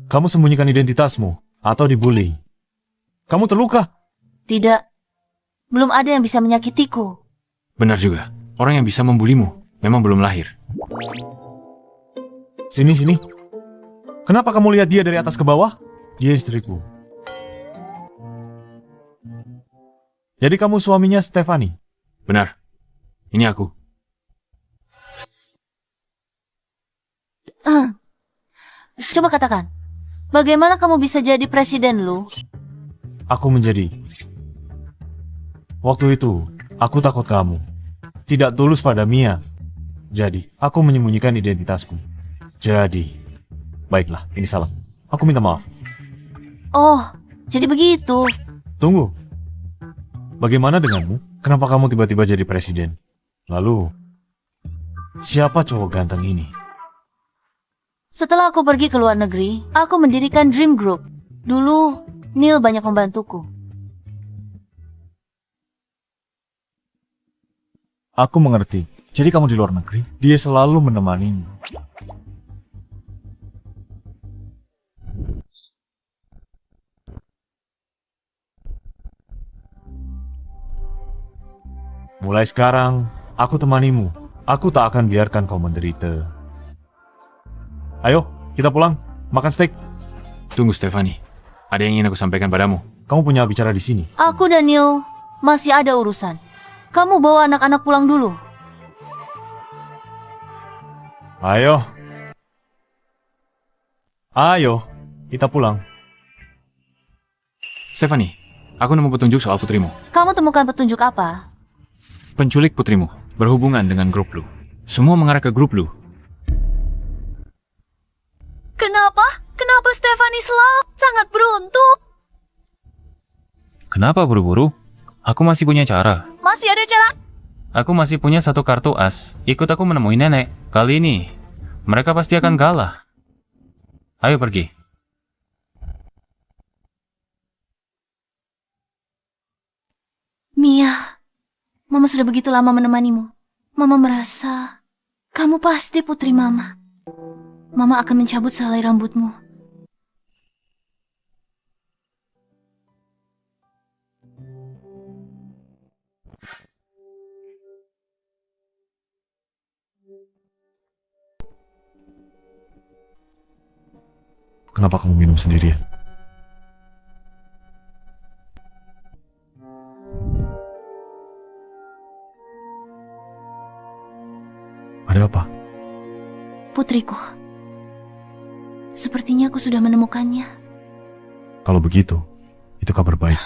kamu sembunyikan identitasmu atau dibully? Kamu terluka? Tidak. Belum ada yang bisa menyakitiku. Benar juga. Orang yang bisa membulimu memang belum lahir. Sini, sini. Kenapa kamu lihat dia dari atas ke bawah? Dia istriku. Jadi kamu suaminya Stephanie? Benar. Ini aku. Coba katakan, bagaimana kamu bisa jadi presiden, Lu? Aku menjadi. Waktu itu, aku takut kamu tidak tulus pada Mia. Jadi, aku menyembunyikan identitasku. Jadi, baiklah, ini salah. Aku minta maaf. Oh, jadi begitu. Tunggu. Bagaimana denganmu? Kenapa kamu tiba-tiba jadi presiden? Lalu, siapa cowok ganteng ini? Setelah aku pergi ke luar negeri, aku mendirikan Dream Group. Dulu, Neil banyak membantuku. Aku mengerti. Jadi kamu di luar negeri, dia selalu menemanimu. Mulai sekarang, aku temanimu. Aku tak akan biarkan kau menderita. Ayo, kita pulang. Makan steak. Tunggu, Stephanie. Ada yang ingin aku sampaikan padamu. Kamu punya bicara di sini. Aku dan Neil masih ada urusan. Kamu bawa anak-anak pulang dulu. Ayo. Ayo, kita pulang. Stephanie, aku nemu petunjuk soal putrimu. Kamu temukan petunjuk apa? Penculik putrimu berhubungan dengan grup Lu. Semua mengarah ke grup Lu. Kenapa? Kenapa Stephanie selalu sangat beruntung? Kenapa buru-buru? Aku masih punya cara. Masih ada cara? Aku masih punya satu kartu as. Ikut aku menemui nenek. Kali ini, mereka pasti akan kalah. Ayo pergi. Mia, Mama sudah begitu lama menemanimu. Mama merasa kamu pasti putri Mama. Mama akan mencabut sehelai rambutmu. Kenapa kamu minum sendirian? Ada apa? Putriku. Sepertinya aku sudah menemukannya. Kalau begitu, itu kabar baik.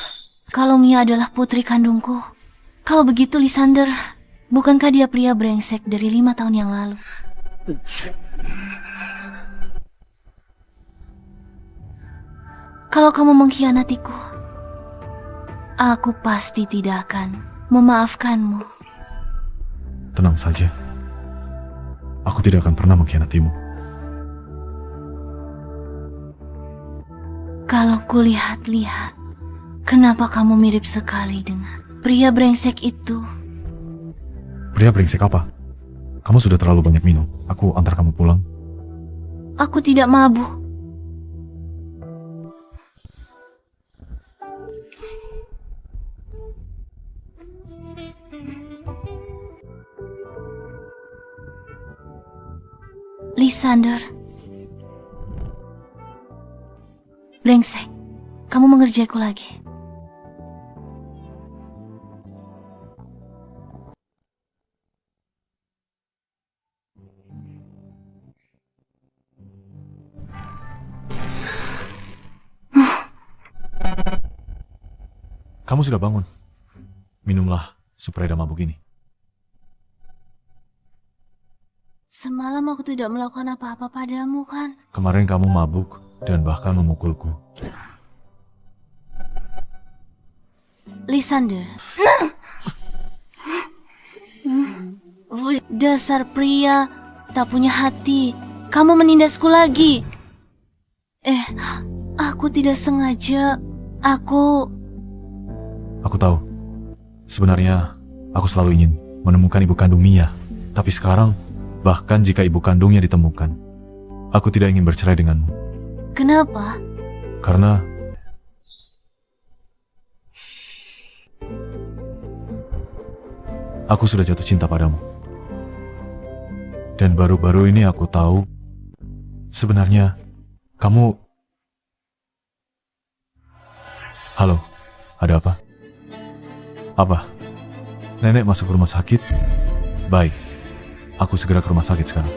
Kalau Mia adalah putri kandungku. Kalau begitu, Lysander, bukankah dia pria brengsek dari 5 tahun yang lalu? Kalau kamu mengkhianatiku, aku pasti tidak akan memaafkanmu. Tenang saja. Aku tidak akan pernah mengkhianatimu. Kalau kulihat-lihat, kenapa kamu mirip sekali dengan pria brengsek itu? Pria brengsek apa? Kamu sudah terlalu banyak minum. Aku antar kamu pulang. Aku tidak mabuk. Lysander. Brengsek, kamu mengerjaiku lagi. Kamu sudah bangun. Minumlah sup reda mabuk ini. Semalam aku tidak melakukan apa-apa padamu, kan? Kemarin kamu mabuk dan bahkan memukulku. Lysander. Dasar pria tak punya hati. Kamu menindasku lagi. Aku tidak sengaja. Aku tahu. Sebenarnya, aku selalu ingin menemukan ibu kandung Mia. Tapi sekarang, bahkan jika ibu kandungnya ditemukan, aku tidak ingin bercerai denganmu. Kenapa? Karena aku sudah jatuh cinta padamu. Dan baru-baru ini aku tahu, sebenarnya kamu... Halo, ada apa? Apa? Nenek masuk rumah sakit? Baik, aku segera ke rumah sakit sekarang.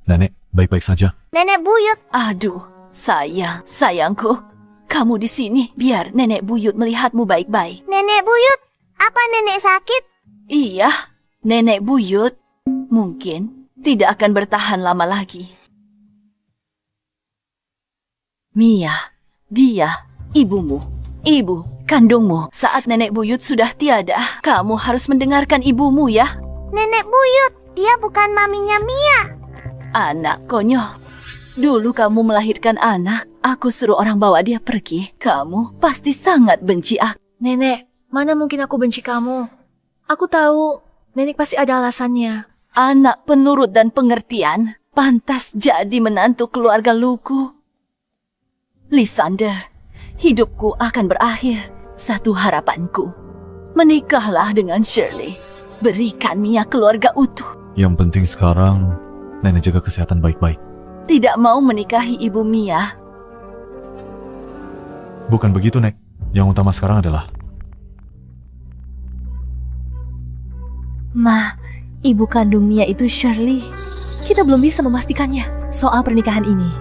Nenek, baik-baik saja. Nenek buyut. Aduh, sayangku. Kamu di sini biar nenek buyut melihatmu baik-baik. Nenek buyut, apa nenek sakit? Iya, nenek buyut mungkin tidak akan bertahan lama lagi. Mia, dia ibumu, ibu kandungmu. Saat nenek buyut sudah tiada, kamu harus mendengarkan ibumu ya. Nenek buyut, dia bukan maminya Mia. Anak konyol. Dulu kamu melahirkan anak, aku suruh orang bawa dia pergi. Kamu pasti sangat benci aku. Nenek, mana mungkin aku benci kamu? Aku tahu, nenek pasti ada alasannya. Anak penurut dan pengertian, pantas jadi menantu keluarga Luku. Lysander, hidupku akan berakhir. Satu harapanku, menikahlah dengan Shirley. Berikan Mia keluarga utuh. Yang penting sekarang, nenek jaga kesehatan baik-baik. Tidak mau menikahi ibu Mia. Bukan begitu, Nek. Yang utama sekarang adalah... Ma, ibu kandung Mia itu Shirley. Kita belum bisa memastikannya. Soal pernikahan ini,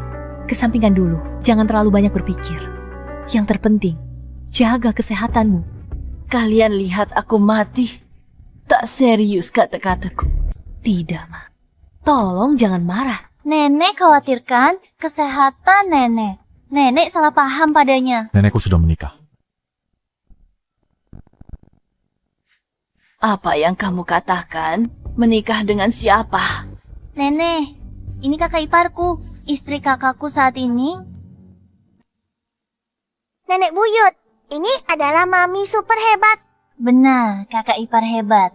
kesampingkan dulu. Jangan terlalu banyak berpikir. Yang terpenting, jaga kesehatanmu. Kalian lihat aku mati. Tak serius kata-kataku. Tidak, Ma. Tolong jangan marah. Nenek khawatirkan kesehatan nenek. Nenek salah paham padanya. Nenekku sudah menikah. Apa yang kamu katakan? Menikah dengan siapa? Nenek, ini kakak iparku. Istri kakakku saat ini. Nenek buyut, ini adalah mami super hebat. Benar, kakak ipar hebat.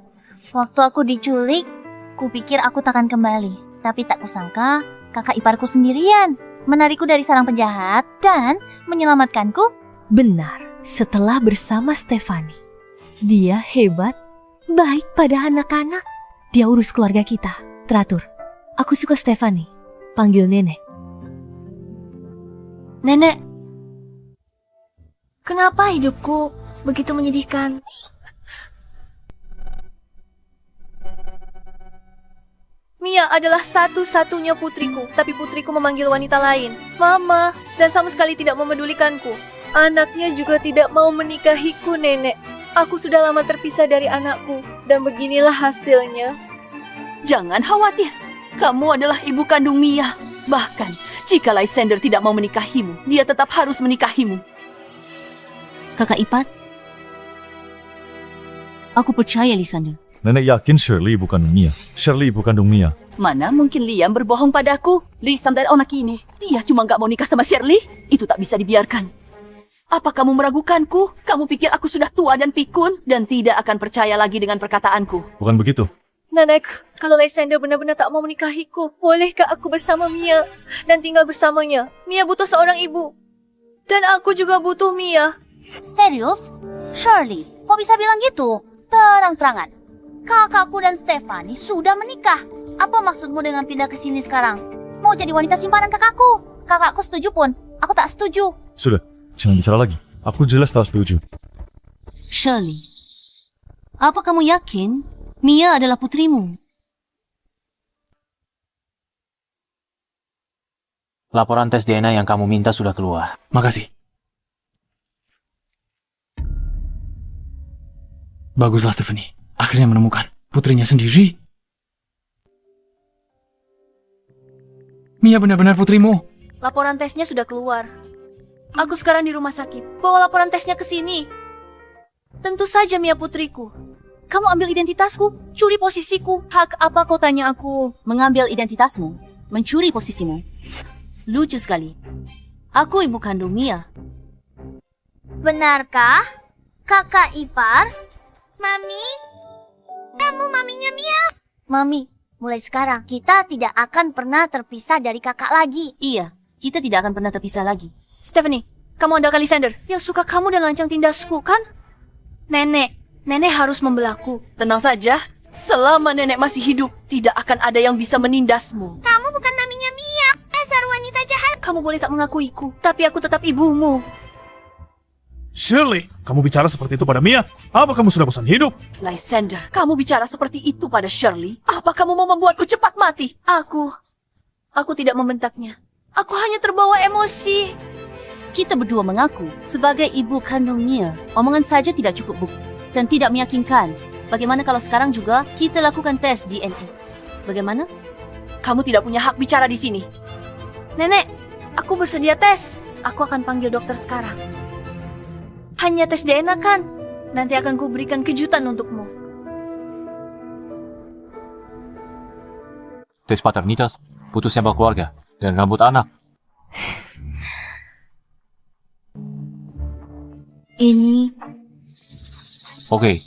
Waktu aku diculik, kupikir aku takkan kembali. Tapi tak kusangka, kakak iparku sendirian menarikku dari sarang penjahat dan menyelamatkanku. Benar, setelah bersama Stephanie. Dia hebat, baik pada anak-anak. Dia urus keluarga kita, teratur. Aku suka Stephanie. Panggil nenek. Nenek, kenapa hidupku begitu menyedihkan? Mia adalah satu-satunya putriku, tapi putriku memanggil wanita lain, Mama, dan sama sekali tidak memedulikanku. Anaknya juga tidak mau menikahiku, Nenek. Aku sudah lama terpisah dari anakku, dan beginilah hasilnya. jangan khawatir. Kamu adalah ibu kandung Mia. Bahkan, jika Lysander tidak mau menikahimu, dia tetap harus menikahimu. Kakak ipar? Aku percaya, Lysander. Nenek yakin Shirley ibu kandung Mia. Shirley ibu kandung Mia. Mana mungkin Liam berbohong padaku? Lysander anak ini, dia cuma gak mau nikah sama Shirley? Itu tak bisa dibiarkan. Apa kamu meragukanku? Kamu pikir aku sudah tua dan pikun dan tidak akan percaya lagi dengan perkataanku? Bukan begitu. Nenek, kalau Lysander benar-benar tak mau menikahiku, bolehkah aku bersama Mia dan tinggal bersamanya? Mia butuh seorang ibu. Dan aku juga butuh Mia. Serius? Shirley, kok bisa bilang gitu? Terang-terangan. Kakakku dan Stephanie sudah menikah. Apa maksudmu dengan pindah ke sini sekarang? Mau jadi wanita simpanan kakakku? Kakakku setuju pun, aku tak setuju. Sudah, jangan bicara lagi. Aku jelas tak setuju. Shirley, apa kamu yakin Mia adalah putrimu? Laporan tes DNA yang kamu minta sudah keluar. Makasih. Baguslah Stephanie. Akhirnya menemukan putrinya sendiri. Mia benar-benar putrimu. Laporan tesnya sudah keluar. Aku sekarang di rumah sakit. Bawa laporan tesnya ke sini. Tentu saja Mia putriku. Kamu ambil identitasku, curi posisiku. Hak apa kau tanya aku? Mengambil identitasmu, mencuri posisimu. Lucu sekali. Aku ibu kandung Mia. Benarkah? Kakak ipar? Mami? Kamu maminya Mia? Mami, mulai sekarang kita tidak akan pernah terpisah dari kakak lagi. Iya, kita tidak akan pernah terpisah lagi. Stephanie, kamu andalkan Lysander yang suka kamu dan lancang tindasku, kan? Nenek harus membelaku. Tenang saja, selama nenek masih hidup, tidak akan ada yang bisa menindasmu. Kamu bukan maminya Mia, dasar wanita jahat. Kamu boleh tak mengakuiku, tapi aku tetap ibumu. Shirley, kamu bicara seperti itu pada Mia? Apa kamu sudah bosan hidup? Lysander, kamu bicara seperti itu pada Shirley? Apa kamu mau membuatku cepat mati? Aku tidak membentaknya. Aku hanya terbawa emosi. Kita berdua mengaku sebagai ibu kandung Mia. Omongan saja tidak cukup bukti dan tidak meyakinkan. Bagaimana kalau sekarang juga kita lakukan tes DNA? Bagaimana? Kamu tidak punya hak bicara di sini. Nenek, aku bersedia tes. Aku akan panggil dokter sekarang. Hanya tes DNA kan? Nanti akan kuberikan kejutan untukmu. Tes paternitas, putus nyambung keluarga, dan rambut anak. Ini Oke.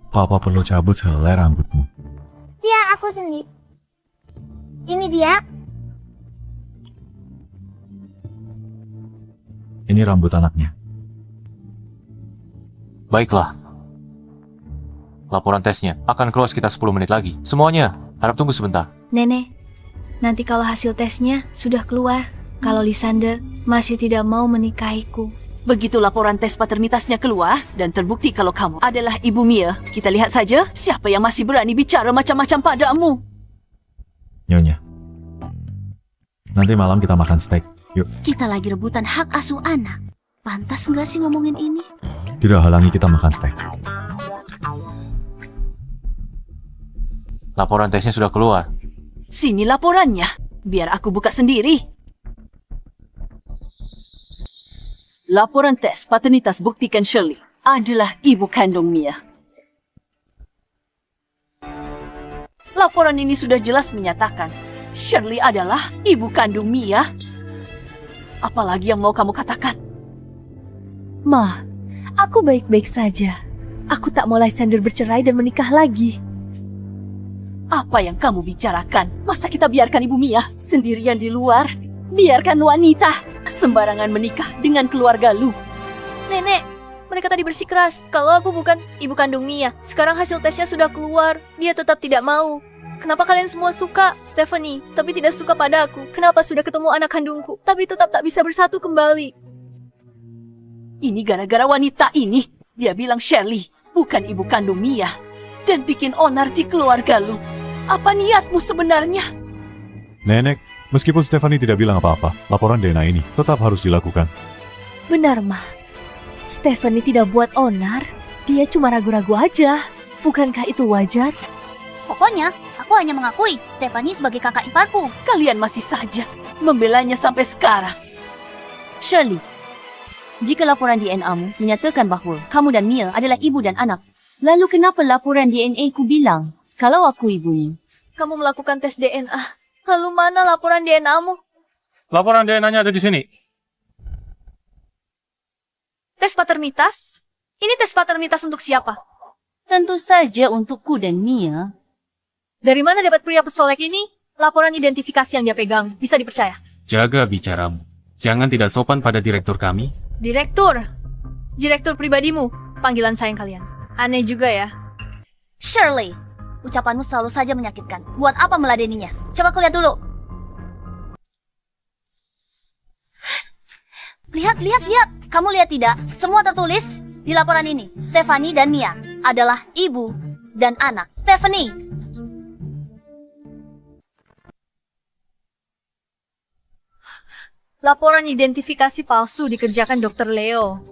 Papa perlu cabut sehelai rambutmu. Ya, aku sendiri. Ini dia. Ini rambut anaknya. Baiklah. Laporan tesnya akan keluar sekitar 10 menit lagi. Semuanya, harap tunggu sebentar. Nenek, nanti kalau hasil tesnya sudah keluar, kalau Lysander masih tidak mau menikahiku. Begitu laporan tes paternitasnya keluar dan terbukti kalau kamu adalah ibu Mia, kita lihat saja siapa yang masih berani bicara macam-macam padamu. Nyonya, nanti malam kita makan steak. Yuk. kita lagi rebutan hak asuh anak. Pantas nggak sih ngomongin ini? Tidak halangi kita makan steak. Laporan tesnya sudah keluar. Sini laporannya, biar aku buka sendiri. Laporan tes paternitas buktikan Shirley adalah ibu kandung Mia. Laporan ini sudah jelas menyatakan Shirley adalah ibu kandung Mia. Apalagi yang mau kamu katakan? Ma, aku baik-baik saja. Aku tak mau Lysander bercerai dan menikah lagi. Apa yang kamu bicarakan? Masa kita biarkan ibu Mia sendirian di luar? Biarkan wanita sembarangan menikah dengan keluarga lu. Nenek, mereka tadi bersikeras kalau aku bukan ibu kandung Mia. Sekarang hasil tesnya sudah keluar, dia tetap tidak mau. Kenapa kalian semua suka Stephanie, tapi tidak suka pada aku? Kenapa sudah ketemu anak kandungku, tapi tetap tak bisa bersatu kembali? Ini gara-gara wanita ini. Dia bilang Shirley bukan ibu kandung Mia dan bikin onar di keluarga lu. Apa niatmu sebenarnya? Nenek, meskipun Stephanie tidak bilang apa-apa, laporan DNA ini tetap harus dilakukan. Benar, Ma. Stephanie tidak buat onar. Dia cuma ragu-ragu aja. Bukankah itu wajar? Pokoknya, aku hanya mengakui Stephanie sebagai kakak iparku. Kalian masih saja membelanya sampai sekarang. Shirley, jika laporan DNA-mu menyatakan bahwa kamu dan Mia adalah ibu dan anak, lalu kenapa laporan DNA ku bilang kalau aku ibunya? Kamu melakukan tes DNA. Lalu mana laporan DNA-mu? Laporan DNA-nya ada di sini. Tes paternitas? Ini tes paternitas untuk siapa? Tentu saja untukku dan Mia. Dari mana dapat pria pesolek ini? Laporan identifikasi yang dia pegang. Bisa dipercaya? Jaga bicaramu. Jangan tidak sopan pada direktur kami. Direktur? Direktur pribadimu? Panggilan sayang kalian. Aneh juga ya. Shirley, ucapanmu selalu saja menyakitkan. Buat apa meladeninya? Coba kau lihat dulu. Lihat. Kamu lihat tidak? Semua tertulis di laporan ini. Stephanie dan Mia adalah ibu dan anak. Stephanie. Laporan identifikasi palsu dikerjakan Dr. Leo.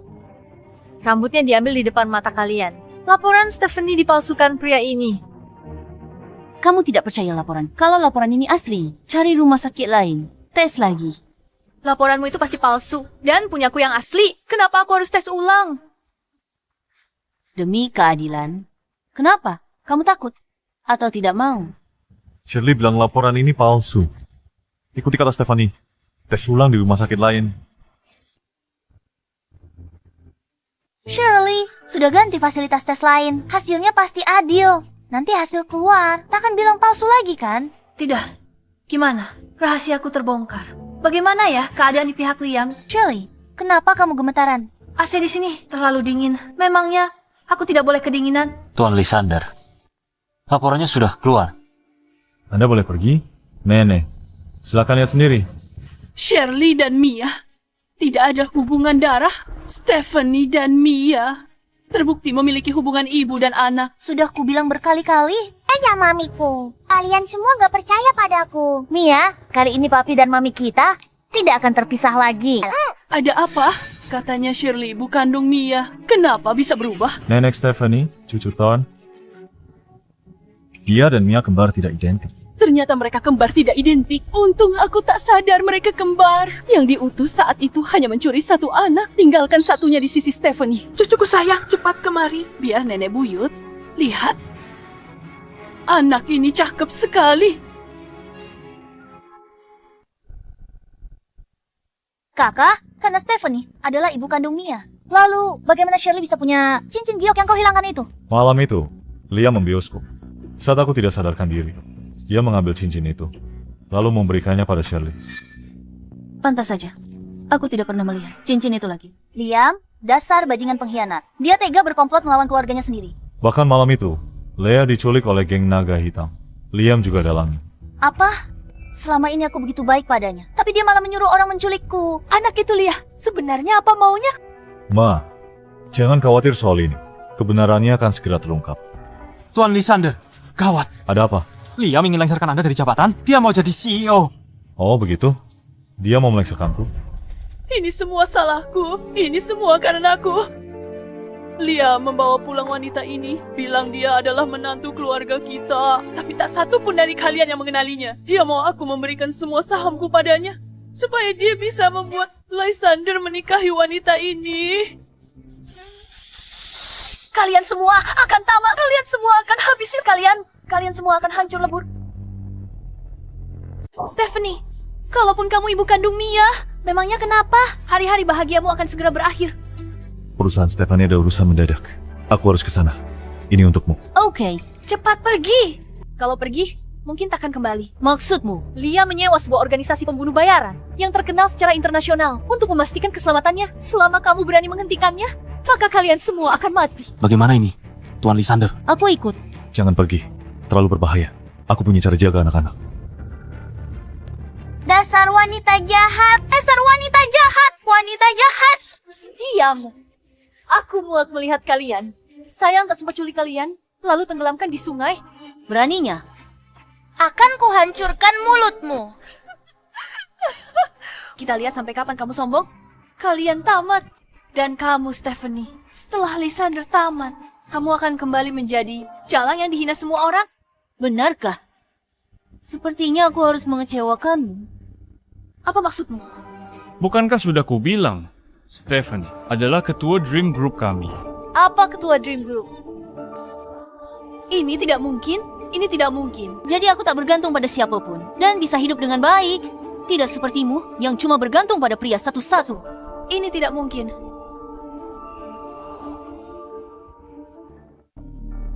Rambutnya diambil di depan mata kalian. Laporan Stephanie dipalsukan pria ini. Kamu tidak percaya laporan. Kalau laporan ini asli, cari rumah sakit lain. Tes lagi. Laporanmu itu pasti palsu. Dan punyaku yang asli. Kenapa aku harus tes ulang? Demi keadilan. Kenapa? Kamu takut? Atau tidak mau? Shirley bilang laporan ini palsu. Ikuti kata Stephanie. Tes ulang di rumah sakit lain. Shirley, sudah ganti fasilitas tes lain. Hasilnya pasti adil. Nanti hasil keluar, takkan bilang palsu lagi kan? Tidak. Gimana? Rahasiaku terbongkar. Bagaimana ya keadaan di pihak Liam? Shirley, kenapa kamu gemetaran? AC di sini terlalu dingin. Memangnya aku tidak boleh kedinginan? Tuan Lysander, laporannya sudah keluar. Anda boleh pergi? Nenek, silakan lihat sendiri. Shirley dan Mia. Tidak ada hubungan darah. Stephanie dan Mia terbukti memiliki hubungan ibu dan anak. Sudah kubilang berkali-kali. Ya mamiku, kalian semua gak percaya padaku. Mia, kali ini papi dan mami kita tidak akan terpisah lagi. Ada apa? Katanya Shirley ibu kandung Mia. Kenapa bisa berubah? Nenek Stephanie, cucu Ton. Dia dan Mia kembar tidak identik. Ternyata mereka kembar tidak identik. Untung aku tak sadar mereka kembar. Yang diutus saat itu hanya mencuri satu anak, tinggalkan satunya di sisi Stephanie. Cucuku sayang, cepat kemari. Biar nenek buyut. Lihat. Anak ini cakep sekali. Kakak, karena Stephanie adalah ibu kandung Mia. Lalu, bagaimana Shirley bisa punya cincin giok yang kau hilangkan itu? Malam itu, Liam membiusku. Saat aku tidak sadarkan diri, dia mengambil cincin itu, lalu memberikannya pada Shirley. Pantas saja. Aku tidak pernah melihat cincin itu lagi. Liam, dasar bajingan pengkhianat. Dia tega berkomplot melawan keluarganya sendiri. Bahkan malam itu, Leah diculik oleh geng naga hitam. Liam juga dalamnya. Apa? Selama ini aku begitu baik padanya, tapi dia malah menyuruh orang menculikku. Anak itu Lia, sebenarnya apa maunya? Ma, jangan khawatir soal ini. Kebenarannya akan segera terungkap. Tuan Lysander, gawat. Ada apa? Liam ingin melengsarkan Anda dari jabatan. Dia mau jadi CEO. Oh begitu? Dia mau melengsarkanku? Ini semua salahku. Ini semua karena aku. Lia membawa pulang wanita ini, bilang dia adalah menantu keluarga kita. Tapi tak satu pun dari kalian yang mengenalinya. Dia mau aku memberikan semua sahamku padanya, supaya dia bisa membuat Lysander menikahi wanita ini. Kalian semua akan tamat. Kalian semua akan habisir kalian. Kalian semua akan hancur lebur. Stephanie, kalaupun kamu ibu kandung Mia, memangnya kenapa? Hari-hari bahagiamu akan segera berakhir. Perusahaan Stephanie ada urusan mendadak. Aku harus ke sana. Ini untukmu. Oke. Cepat pergi. Kalau pergi, mungkin takkan kembali. Maksudmu? Lia menyewa sebuah organisasi pembunuh bayaran yang terkenal secara internasional untuk memastikan keselamatannya. Selama kamu berani menghentikannya, maka kalian semua akan mati. Bagaimana ini, Tuan Lysander? Aku ikut. Jangan pergi. Terlalu berbahaya. Aku punya cara jaga anak-anak. Dasar wanita jahat. Dasar wanita jahat. Wanita jahat. Diam. Aku muak melihat kalian. Sayang tak sempat culik kalian, lalu tenggelamkan di sungai. Beraninya? Akan kuhancurkan mulutmu. Kita lihat sampai kapan kamu sombong. Kalian tamat. Dan kamu, Stephanie, setelah Lysander tamat, kamu akan kembali menjadi jalang yang dihina semua orang. Benarkah? Sepertinya aku harus mengecewakanmu. Apa maksudmu? Bukankah sudah kubilang, Stephanie adalah ketua Dream Group kami. Apa ketua Dream Group? Ini tidak mungkin. Ini tidak mungkin. Jadi aku tak bergantung pada siapapun dan bisa hidup dengan baik. Tidak sepertimu yang cuma bergantung pada pria satu-satu. Ini tidak mungkin.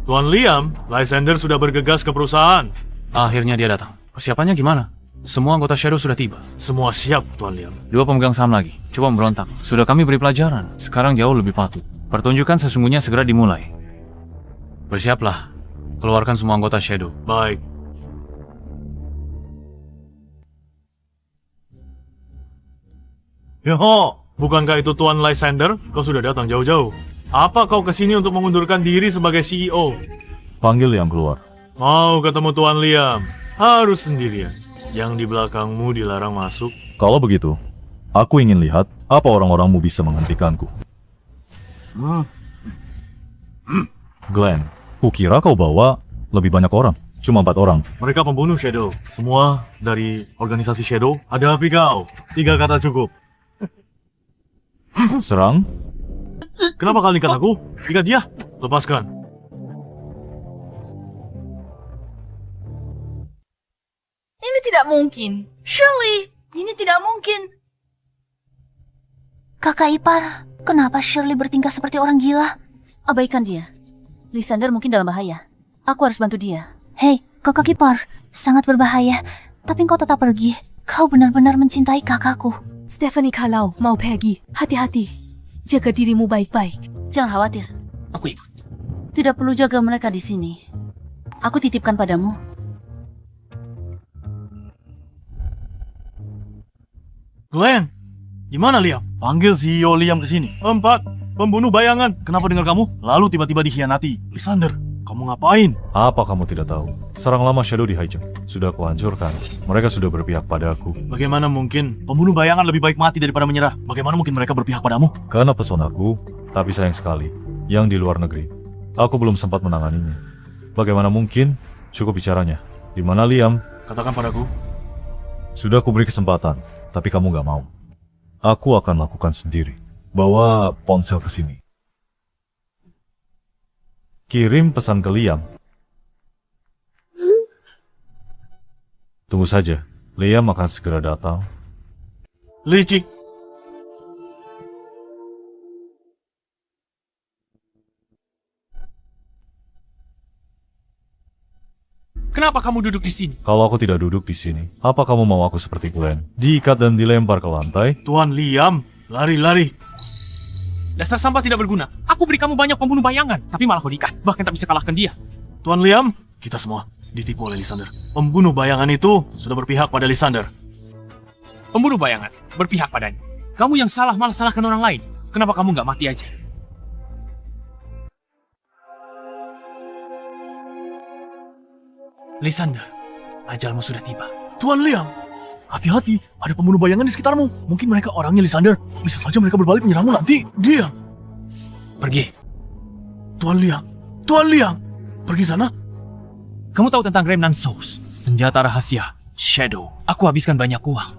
Tuan Liam, Lysander sudah bergegas ke perusahaan. Akhirnya dia datang. Persiapannya gimana? Semua anggota Shadow sudah tiba. Semua siap, Tuan Liam. 2 pemegang saham lagi. Coba memberontak. Sudah kami beri pelajaran. Sekarang jauh lebih patut. Pertunjukan sesungguhnya segera dimulai. Bersiaplah. Keluarkan semua anggota Shadow. Baik. Yoho, bukankah itu Tuan Lysander? Kau sudah datang jauh-jauh. Apa kau kesini untuk mengundurkan diri sebagai CEO? Panggil yang keluar. Mau ketemu Tuan Liam? Harus sendirian. Yang di belakangmu dilarang masuk. Kalau begitu, aku ingin lihat apa orang-orangmu bisa menghentikanku. Glenn, kukira kau bawa lebih banyak orang. Cuma 4 orang. Mereka pembunuh Shadow. Semua dari organisasi Shadow. Ada api kau. 3 kata cukup. Serang? Kenapa kalian ikat aku? Ikat dia. Lepaskan. Ini tidak mungkin. Shirley, ini tidak mungkin. Kakak ipar, kenapa Shirley bertingkah seperti orang gila? Abaikan dia. Lysander mungkin dalam bahaya. Aku harus bantu dia. Hei, kakak ipar, sangat berbahaya. Tapi kau tetap pergi. Kau benar-benar mencintai kakakku. Stephanie, kalau mau pergi, hati-hati. Jaga dirimu baik-baik. Jangan khawatir. Aku ikut. Tidak perlu jaga mereka di sini. Aku titipkan padamu. Glenn, gimana Liam? Panggil CEO Liam ke sini. 4. Pembunuh bayangan. Kenapa dengar kamu? Lalu tiba-tiba dikhianati. Lysander, kamu ngapain? Apa kamu tidak tahu? Sarang lama Shadow di hijack. Sudah kuhancurkan. Mereka sudah berpihak pada aku. Bagaimana mungkin? Pembunuh bayangan lebih baik mati daripada menyerah. Bagaimana mungkin mereka berpihak padamu? Karena pesonaku, tapi sayang sekali, yang di luar negeri. Aku belum sempat menanganinya. Bagaimana mungkin? Cukup bicaranya. Di mana Liam? Katakan padaku. Sudah kuberi kesempatan, tapi kamu gak mau. Aku akan lakukan sendiri. Bawa ponsel ke sini. Kirim pesan ke Liam. Tunggu saja, Liam akan segera datang. Licik. Kenapa kamu duduk di sini? Kalau aku tidak duduk di sini, apa kamu mau aku seperti Glenn? Diikat dan dilempar ke lantai? Tuan Liam, lari-lari. Dasar sampah tidak berguna. Aku beri kamu banyak pembunuh bayangan, tapi malah kau diikat. Bahkan tak bisa kalahkan dia. Tuan Liam, kita semua ditipu oleh Lysander. Pembunuh bayangan itu sudah berpihak pada Lysander. Pembunuh bayangan, berpihak padanya. Kamu yang salah malah salahkan orang lain. Kenapa kamu nggak mati aja? Lysander, ajalmu sudah tiba. Tuan Liam, hati-hati, ada pembunuh bayangan di sekitarmu. Mungkin mereka orangnya Lysander. Bisa saja mereka berbalik menyerangmu nanti. Diam. Pergi. Tuan Liam, pergi sana. Kamu tahu tentang Remnant Souls, senjata rahasia, Shadow. Aku habiskan banyak uang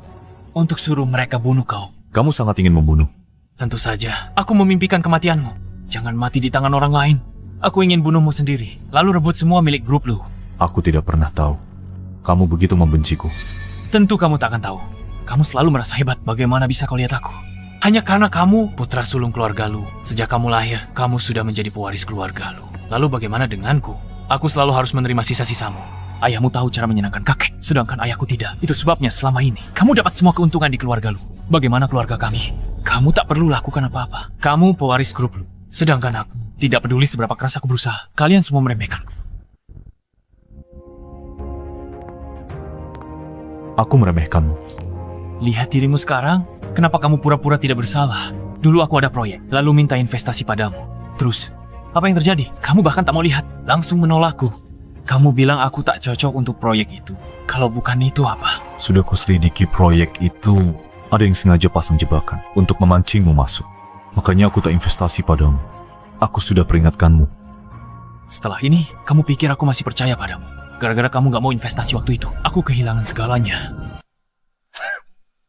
untuk suruh mereka bunuh kau. Kamu sangat ingin membunuh. Tentu saja, aku memimpikan kematianmu. Jangan mati di tangan orang lain. Aku ingin bunuhmu sendiri, lalu rebut semua milik grup lu. Aku tidak pernah tahu. Kamu begitu membenciku. Tentu kamu tak akan tahu. Kamu selalu merasa hebat. Bagaimana bisa kau lihat aku? Hanya karena kamu putra sulung keluarga lu. Sejak kamu lahir, kamu sudah menjadi pewaris keluarga lu. Lalu bagaimana denganku? Aku selalu harus menerima sisa-sisamu. Ayahmu tahu cara menyenangkan kakek, sedangkan ayahku tidak. Itu sebabnya selama ini, kamu dapat semua keuntungan di keluarga lu. Bagaimana keluarga kami? Kamu tak perlu lakukan apa-apa. Kamu pewaris grup lu. Sedangkan aku, tidak peduli seberapa keras aku berusaha. Kalian semua meremehkanku. Aku meremehkanmu. Lihat dirimu sekarang. Kenapa kamu pura-pura tidak bersalah? Dulu aku ada proyek, lalu minta investasi padamu. Terus, apa yang terjadi? Kamu bahkan tak mau lihat, langsung menolakku. Kamu bilang aku tak cocok untuk proyek itu. Kalau bukan itu apa? Sudah kuselidiki proyek itu. Ada yang sengaja pasang jebakan untuk memancingmu masuk. Makanya aku tak investasi padamu. Aku sudah peringatkanmu. Setelah ini, kamu pikir aku masih percaya padamu? Gara-gara kamu gak mau investasi waktu itu, aku kehilangan segalanya.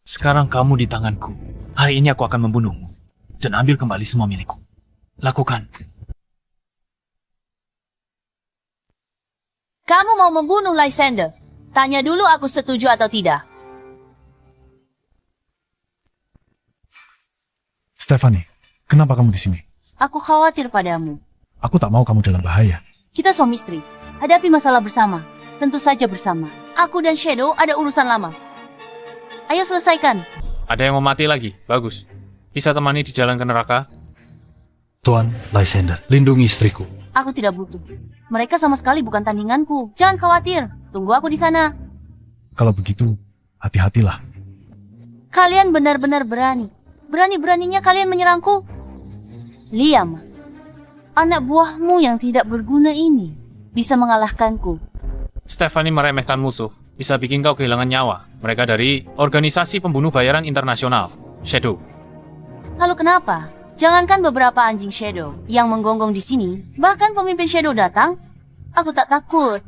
Sekarang kamu di tanganku. Hari ini aku akan membunuhmu dan ambil kembali semua milikku. Lakukan. Kamu mau membunuh Lysander? Tanya dulu aku setuju atau tidak. Stephanie, kenapa kamu di sini? Aku khawatir padamu. Aku tak mau kamu dalam bahaya. Kita suami istri. Hadapi masalah bersama. Tentu saja bersama. Aku dan Shadow ada urusan lama. Ayo selesaikan. Ada yang mau mati lagi? Bagus. Bisa temani di jalan ke neraka? Tuan Lysander, lindungi istriku. Aku tidak butuh. Mereka sama sekali bukan tandinganku. Jangan khawatir. Tunggu aku di sana. Kalau begitu, hati-hatilah. Kalian benar-benar berani. Berani-beraninya kalian menyerangku. Liam, anak buahmu yang tidak berguna ini bisa mengalahkanku. Stephanie meremehkan musuh. Bisa bikin kau kehilangan nyawa. Mereka dari organisasi pembunuh bayaran internasional, Shadow. Lalu kenapa? Jangankan beberapa anjing Shadow yang menggonggong di sini, bahkan pemimpin Shadow datang, aku tak takut.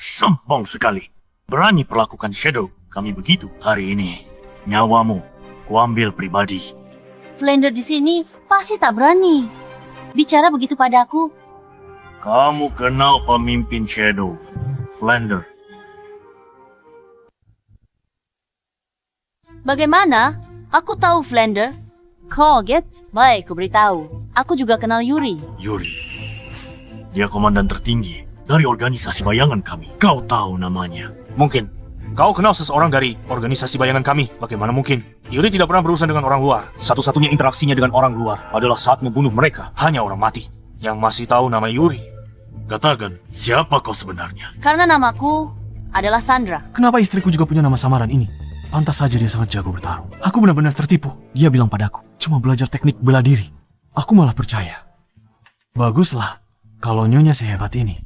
Sombong sekali. Berani perlakukan Shadow kami begitu hari ini. Nyawamu kuambil pribadi. Flander di sini pasti tak berani bicara begitu padaku. Kamu kenal pemimpin Shadow, Flander. Bagaimana? Aku tahu Flander. Kaget? Baik, ku beritahu. Aku juga kenal Yuri. Yuri. Dia komandan tertinggi dari organisasi bayangan kami. Kau tahu namanya? Mungkin. Kau kenal seseorang dari organisasi bayangan kami. Bagaimana mungkin? Yuri tidak pernah berurusan dengan orang luar. Satu-satunya interaksinya dengan orang luar adalah saat membunuh mereka. Hanya orang mati yang masih tahu nama Yuri. Katakan, siapa kau sebenarnya? Karena namaku adalah Sandra. Kenapa istriku juga punya nama samaran ini? Pantas saja dia sangat jago bertarung. Aku benar-benar tertipu. Dia bilang padaku, cuma belajar teknik bela diri. Aku malah percaya. Baguslah, kalau nyonya sehebat ini.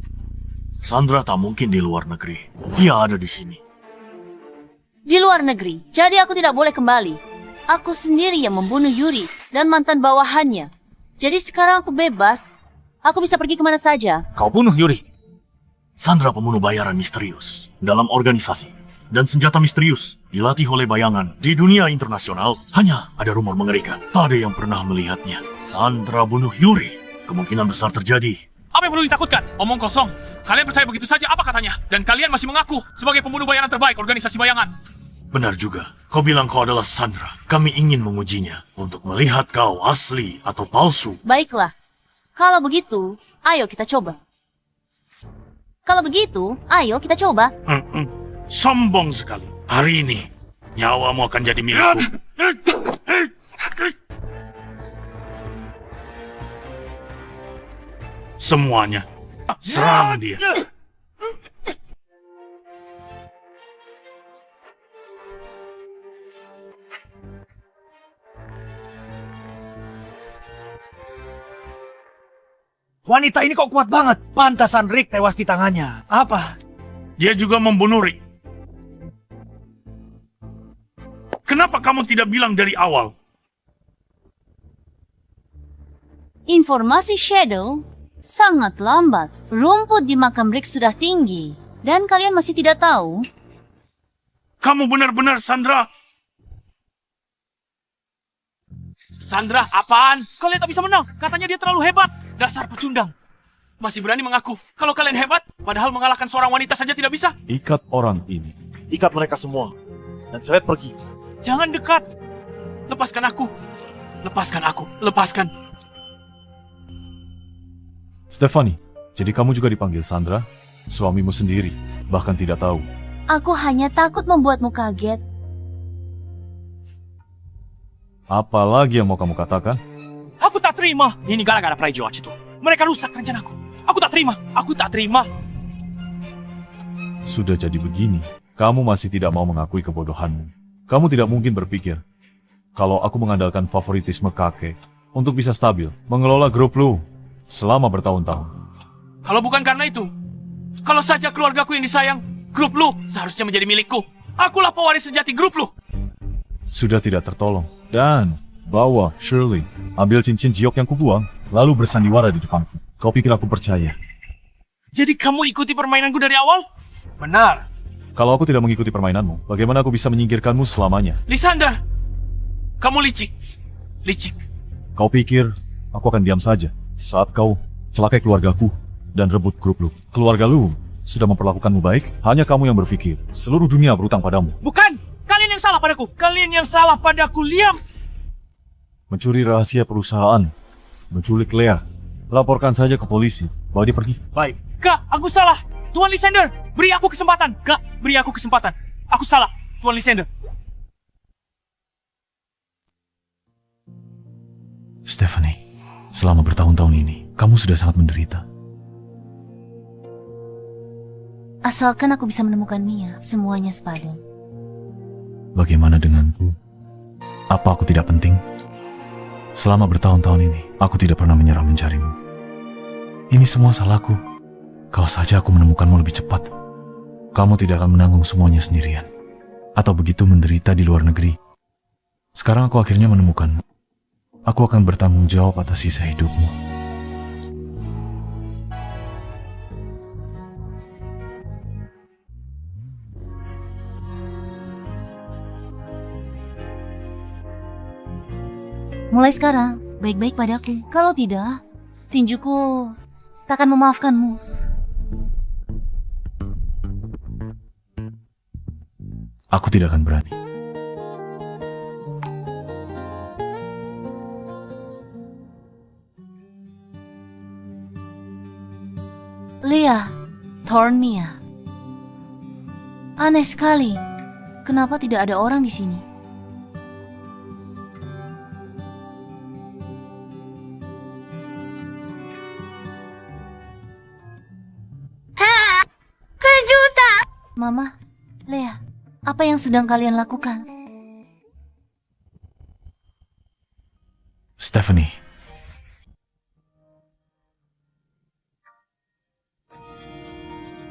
Sandra tak mungkin di luar negeri. Dia ada di sini. Di luar negeri, jadi aku tidak boleh kembali. Aku sendiri yang membunuh Yuri dan mantan bawahannya. Jadi sekarang aku bebas. Aku bisa pergi kemana saja. Kau bunuh Yuri? Sandra pembunuh bayaran misterius dalam organisasi. Dan senjata misterius dilatih oleh bayangan di dunia internasional. Hanya ada rumor mengerikan. Tak ada yang pernah melihatnya. Sandra bunuh Yuri. Kemungkinan besar terjadi. Apa yang perlu ditakutkan? Omong kosong. Kalian percaya begitu saja apa katanya? Dan kalian masih mengaku sebagai pembunuh bayaran terbaik organisasi bayangan. Benar juga. Kau bilang kau adalah Sandra. Kami ingin mengujinya untuk melihat kau asli atau palsu. Baiklah. Kalau begitu, ayo kita coba. Kalau begitu, ayo kita coba. Sombong sekali. Hari ini, nyawamu akan jadi milikku. Semuanya. Serang dia. Wanita ini kok kuat banget. Pantasan Rick tewas di tangannya. Apa? Dia juga membunuh Rick. Kenapa kamu tidak bilang dari awal? Informasi Shadow sangat lambat. Rumput di makam Rick sudah tinggi. Dan kalian masih tidak tahu? Kamu benar-benar Sandra. Sandra, apaan? Kalian tak bisa menang. Katanya dia terlalu hebat. Dasar pecundang. Masih berani mengaku kalau kalian hebat, padahal mengalahkan seorang wanita saja tidak bisa. Ikat orang ini. Ikat mereka semua. Dan seret pergi. Jangan dekat. Lepaskan aku. Lepaskan aku. Lepaskan. Stephanie, jadi kamu juga dipanggil Sandra? Suamimu sendiri, bahkan tidak tahu. Aku hanya takut membuatmu kaget. Apa lagi yang mau kamu katakan? Aku tak terima. Ini gara-gara Praejoach itu. Mereka rusak rencanaku. Aku tak terima. Aku tak terima. Sudah jadi begini, kamu masih tidak mau mengakui kebodohanmu. Kamu tidak mungkin berpikir kalau aku mengandalkan favoritisme kakek untuk bisa stabil mengelola grup lu selama bertahun-tahun. Kalau bukan karena itu, kalau saja keluargaku yang disayang, grup lu seharusnya menjadi milikku. Akulah pewaris sejati grup lu. Sudah tidak tertolong. Dan bawa Shirley, ambil cincin jiok yang kubuang, lalu bersandiwara di depanku. Kau pikir aku percaya? Jadi kamu ikuti permainanku dari awal? Benar. Kalau aku tidak mengikuti permainanmu, bagaimana aku bisa menyingkirkanmu selamanya? Lysander, kamu licik. Licik. Kau pikir aku akan diam saja saat kau celakai keluargaku dan rebut grup lu? Keluarga lu sudah memperlakukanmu baik, hanya kamu yang berpikir seluruh dunia berutang padamu. Bukan! Kalian yang salah padaku! Kalian yang salah padaku, Liam! Mencuri rahasia perusahaan, menculik Lea. Laporkan saja ke polisi, bawa dia pergi. Baik. Kak, aku salah! Tuan Lysander, beri aku kesempatan! Kak, beri aku kesempatan! Aku salah, Tuan Lysander! Stephanie, selama bertahun-tahun ini, kamu sudah sangat menderita. Asalkan aku bisa menemukan Mia, semuanya sepadan. Bagaimana denganku? Apa aku tidak penting? Selama bertahun-tahun ini, aku tidak pernah menyerah mencarimu. Ini semua salahku. Kalau saja aku menemukanmu lebih cepat, kamu tidak akan menanggung semuanya sendirian. Atau begitu menderita di luar negeri. Sekarang aku akhirnya menemukanmu. Aku akan bertanggung jawab atas sisa hidupmu. Mulai sekarang, baik-baik padaku. Kalau tidak, tinjuku takkan memaafkanmu. Aku tidak akan berani. Leah, Thorn Mia. Aneh sekali. Kenapa tidak ada orang di sini? Kejutan! Mama, Leah, apa yang sedang kalian lakukan? Stephanie.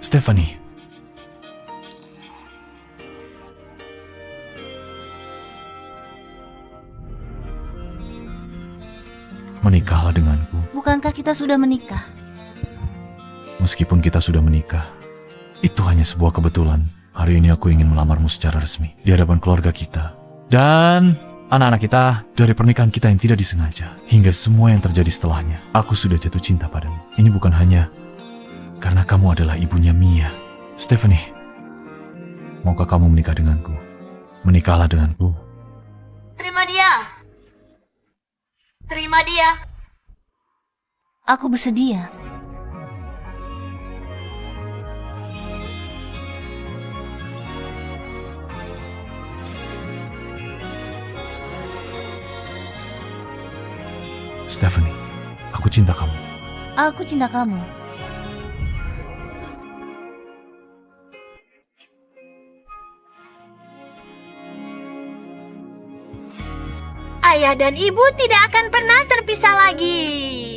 Stephanie. Menikahlah denganku. Bukankah kita sudah menikah? Meskipun kita sudah menikah, itu hanya sebuah kebetulan. Hari ini aku ingin melamarmu secara resmi di hadapan keluarga kita dan anak-anak kita dari pernikahan kita yang tidak disengaja hingga semua yang terjadi setelahnya. Aku sudah jatuh cinta padamu. Ini bukan hanya karena kamu adalah ibunya Mia. Stephanie, maukah kamu menikah denganku? Menikahlah denganku. Terima dia. Terima dia. Aku bersedia. Stephanie, aku cinta kamu. Aku cinta kamu. Ayah dan ibu tidak akan pernah terpisah lagi.